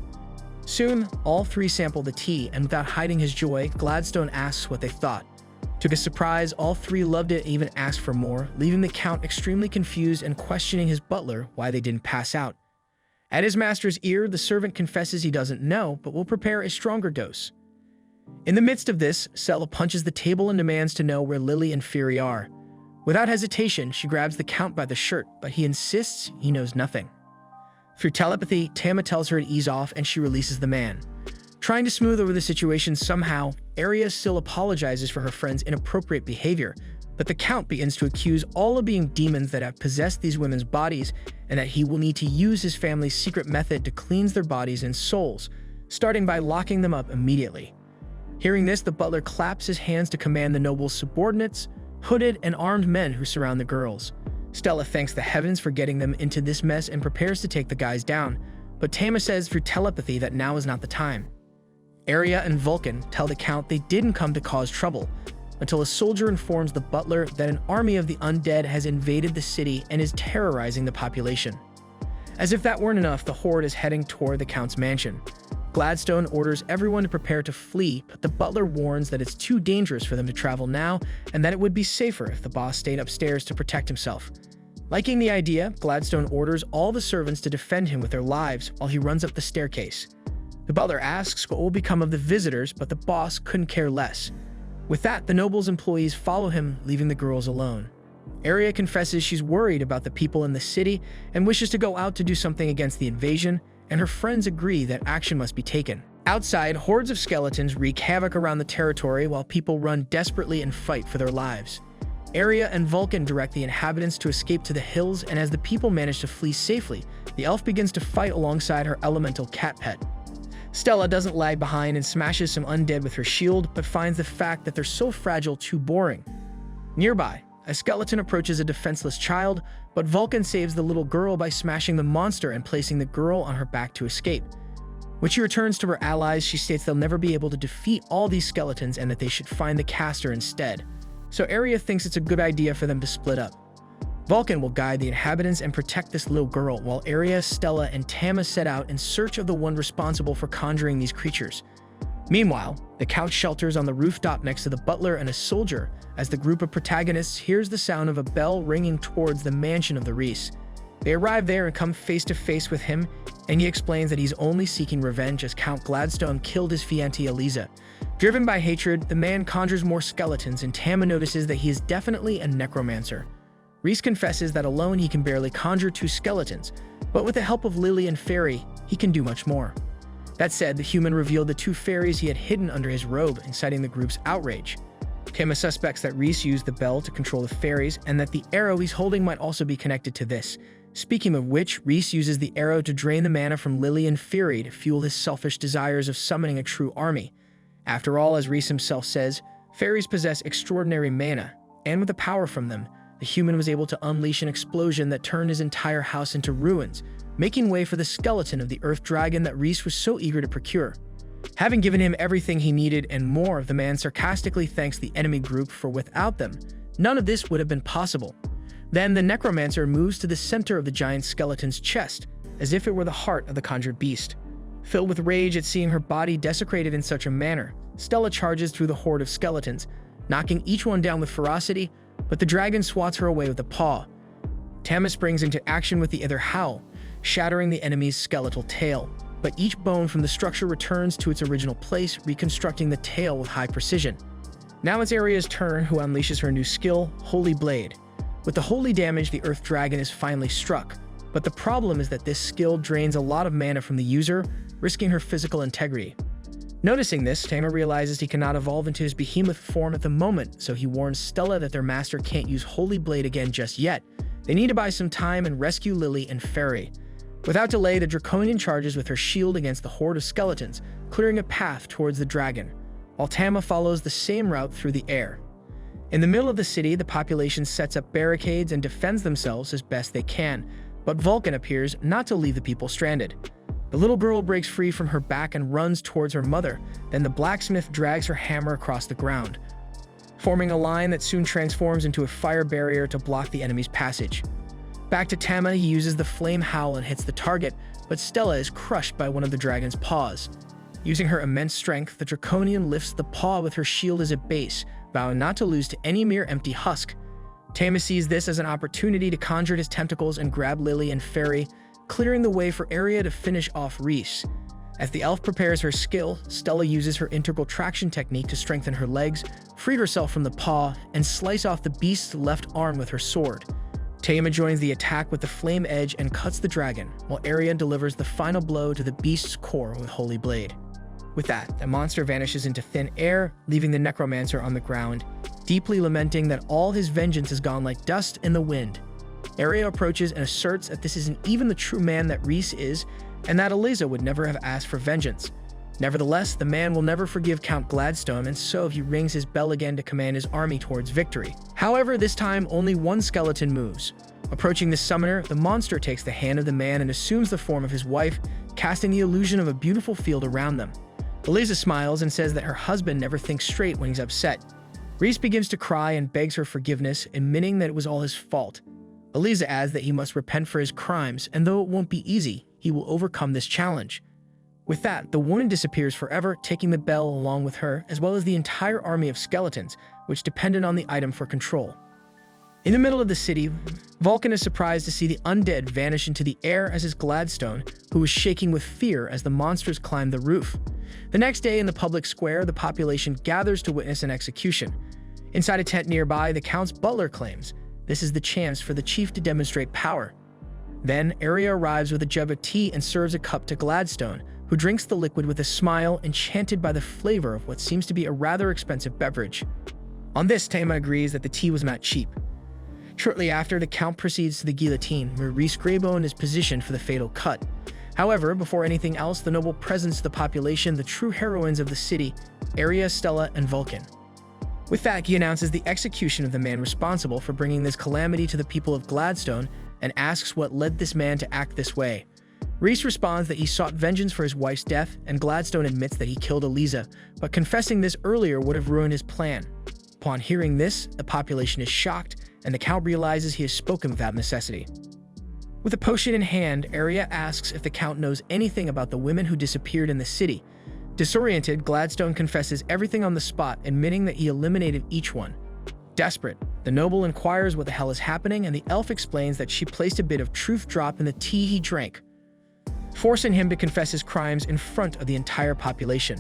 Soon, all three sample the tea, and without hiding his joy, Gladstone asks what they thought. To his surprise, all three loved it and even asked for more, leaving the Count extremely confused and questioning his butler why they didn't pass out. At his master's ear, the servant confesses he doesn't know, but will prepare a stronger dose. In the midst of this, Stella punches the table and demands to know where Lily and Fury are. Without hesitation, she grabs the Count by the shirt, but he insists he knows nothing. Through telepathy, Tama tells her to ease off and she releases the man. Trying to smooth over the situation somehow, Arya still apologizes for her friend's inappropriate behavior, but the Count begins to accuse all of being demons that have possessed these women's bodies, and that he will need to use his family's secret method to cleanse their bodies and souls, starting by locking them up immediately. Hearing this, the butler claps his hands to command the noble's subordinates, hooded and armed men who surround the girls. Stella thanks the heavens for getting them into this mess and prepares to take the guys down, but Tama says through telepathy that now is not the time. Arya and Vulcan tell the Count they didn't come to cause trouble, until a soldier informs the butler that an army of the undead has invaded the city and is terrorizing the population. As if that weren't enough, the horde is heading toward the Count's mansion. Gladstone orders everyone to prepare to flee, but the butler warns that it's too dangerous for them to travel now, and that it would be safer if the boss stayed upstairs to protect himself. Liking the idea, Gladstone orders all the servants to defend him with their lives while he runs up the staircase. The butler asks what will become of the visitors, but the boss couldn't care less. With that, the noble's employees follow him, leaving the girls alone. Arya confesses she's worried about the people in the city and wishes to go out to do something against the invasion, and her friends agree that action must be taken. Outside, hordes of skeletons wreak havoc around the territory while people run desperately and fight for their lives. Arya and Vulcan direct the inhabitants to escape to the hills, and as the people manage to flee safely, the elf begins to fight alongside her elemental cat pet. Stella doesn't lag behind and smashes some undead with her shield, but finds the fact that they're so fragile too boring. Nearby, a skeleton approaches a defenseless child, but Vulcan saves the little girl by smashing the monster and placing the girl on her back to escape. When she returns to her allies, she states they'll never be able to defeat all these skeletons and that they should find the caster instead. So Arya thinks it's a good idea for them to split up. Vulcan will guide the inhabitants and protect this little girl, while Arya, Stella, and Tama set out in search of the one responsible for conjuring these creatures. Meanwhile, the Count shelters on the rooftop next to the butler and a soldier as the group of protagonists hears the sound of a bell ringing towards the mansion of the Reese. They arrive there and come face to face with him, and he explains that he's only seeking revenge as Count Gladstone killed his fiancée Eliza. Driven by hatred, the man conjures more skeletons, and Tama notices that he is definitely a necromancer. Reese confesses that alone he can barely conjure two skeletons, but with the help of Lily and Fairy, he can do much more. That said, the human revealed the two fairies he had hidden under his robe, inciting the group's outrage. Tama suspects that Reese used the bell to control the fairies and that the arrow he's holding might also be connected to this. Speaking of which, Reese uses the arrow to drain the mana from Lily and Fury to fuel his selfish desires of summoning a true army. After all, as Reese himself says, fairies possess extraordinary mana, and with the power from them, the human was able to unleash an explosion that turned his entire house into ruins, making way for the skeleton of the Earth Dragon that Reese was so eager to procure. Having given him everything he needed and more, the man sarcastically thanks the enemy group for without them, none of this would have been possible. Then the necromancer moves to the center of the giant skeleton's chest, as if it were the heart of the conjured beast. Filled with rage at seeing her body desecrated in such a manner, Stella charges through the horde of skeletons, knocking each one down with ferocity, but the dragon swats her away with a paw. Tama springs into action with the other howl, shattering the enemy's skeletal tail, but each bone from the structure returns to its original place, reconstructing the tail with high precision. Now it's Aria's turn, who unleashes her new skill, Holy Blade. With the holy damage, the Earth Dragon is finally struck, but the problem is that this skill drains a lot of mana from the user, risking her physical integrity. Noticing this, Tama realizes he cannot evolve into his behemoth form at the moment, so he warns Stella that their master can't use Holy Blade again just yet. They need to buy some time and rescue Lily and Fairy. Without delay, the Draconian charges with her shield against the horde of skeletons, clearing a path towards the dragon, while Tama follows the same route through the air. In the middle of the city, the population sets up barricades and defends themselves as best they can, but Vulcan appears not to leave the people stranded. The little girl breaks free from her back and runs towards her mother, then the blacksmith drags her hammer across the ground, forming a line that soon transforms into a fire barrier to block the enemy's passage. Back to Tama, he uses the flame howl and hits the target, but Stella is crushed by one of the dragon's paws. Using her immense strength, the Draconian lifts the paw with her shield as a base, vowing not to lose to any mere empty husk. Tama sees this as an opportunity to conjure his tentacles and grab Lily and Fairy, clearing the way for Aria to finish off Reese. As the elf prepares her skill, Stella uses her integral traction technique to strengthen her legs, free herself from the paw, and slice off the beast's left arm with her sword. Tama joins the attack with the flame edge and cuts the dragon, while Aria delivers the final blow to the beast's core with Holy Blade. With that, the monster vanishes into thin air, leaving the necromancer on the ground, deeply lamenting that all his vengeance has gone like dust in the wind. Aria approaches and asserts that this isn't even the true man that Reese is, and that Eliza would never have asked for vengeance. Nevertheless, the man will never forgive Count Gladstone, and so he rings his bell again to command his army towards victory. However, this time only one skeleton moves. Approaching the summoner, the monster takes the hand of the man and assumes the form of his wife, casting the illusion of a beautiful field around them. Eliza smiles and says that her husband never thinks straight when he's upset. Reese begins to cry and begs her forgiveness, admitting that it was all his fault. Eliza adds that he must repent for his crimes, and though it won't be easy, he will overcome this challenge. With that, the woman disappears forever, taking the bell along with her, as well as the entire army of skeletons, which depended on the item for control. In the middle of the city, Vulcan is surprised to see the undead vanish into the air as is Gladstone, who was shaking with fear as the monsters climbed the roof. The next day in the public square, the population gathers to witness an execution. Inside a tent nearby, the Count's butler claims this is the chance for the chief to demonstrate power. Then, Aria arrives with a jug of tea and serves a cup to Gladstone, who drinks the liquid with a smile, enchanted by the flavor of what seems to be a rather expensive beverage. On this, Tama agrees that the tea was not cheap. Shortly after, the Count proceeds to the guillotine, where Reese Greybone is positioned for the fatal cut. However, before anything else, the noble presents the population the true heroines of the city, Aria, Stella, and Vulcan. With that, he announces the execution of the man responsible for bringing this calamity to the people of Gladstone and asks what led this man to act this way. Reese responds that he sought vengeance for his wife's death, and Gladstone admits that he killed Eliza, but confessing this earlier would have ruined his plan. Upon hearing this, the population is shocked, and the Count realizes he has spoken without necessity. With a potion in hand, Aria asks if the Count knows anything about the women who disappeared in the city. Disoriented, Gladstone confesses everything on the spot, admitting that he eliminated each one. Desperate, the noble inquires what the hell is happening, and the elf explains that she placed a bit of truth drop in the tea he drank, forcing him to confess his crimes in front of the entire population.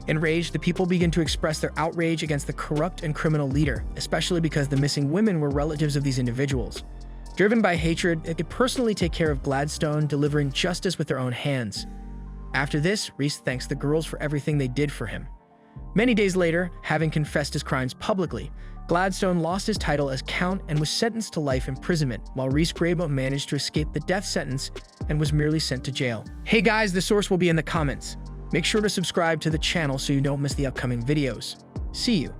Enraged, the people begin to express their outrage against the corrupt and criminal leader, especially because the missing women were relatives of these individuals. Driven by hatred, they could personally take care of Gladstone, delivering justice with their own hands. After this, Reese thanks the girls for everything they did for him. Many days later, having confessed his crimes publicly, Gladstone lost his title as Count and was sentenced to life imprisonment, while Reese Graybo managed to escape the death sentence and was merely sent to jail. Hey guys, the source will be in the comments. Make sure to subscribe to the channel so you don't miss the upcoming videos. See you.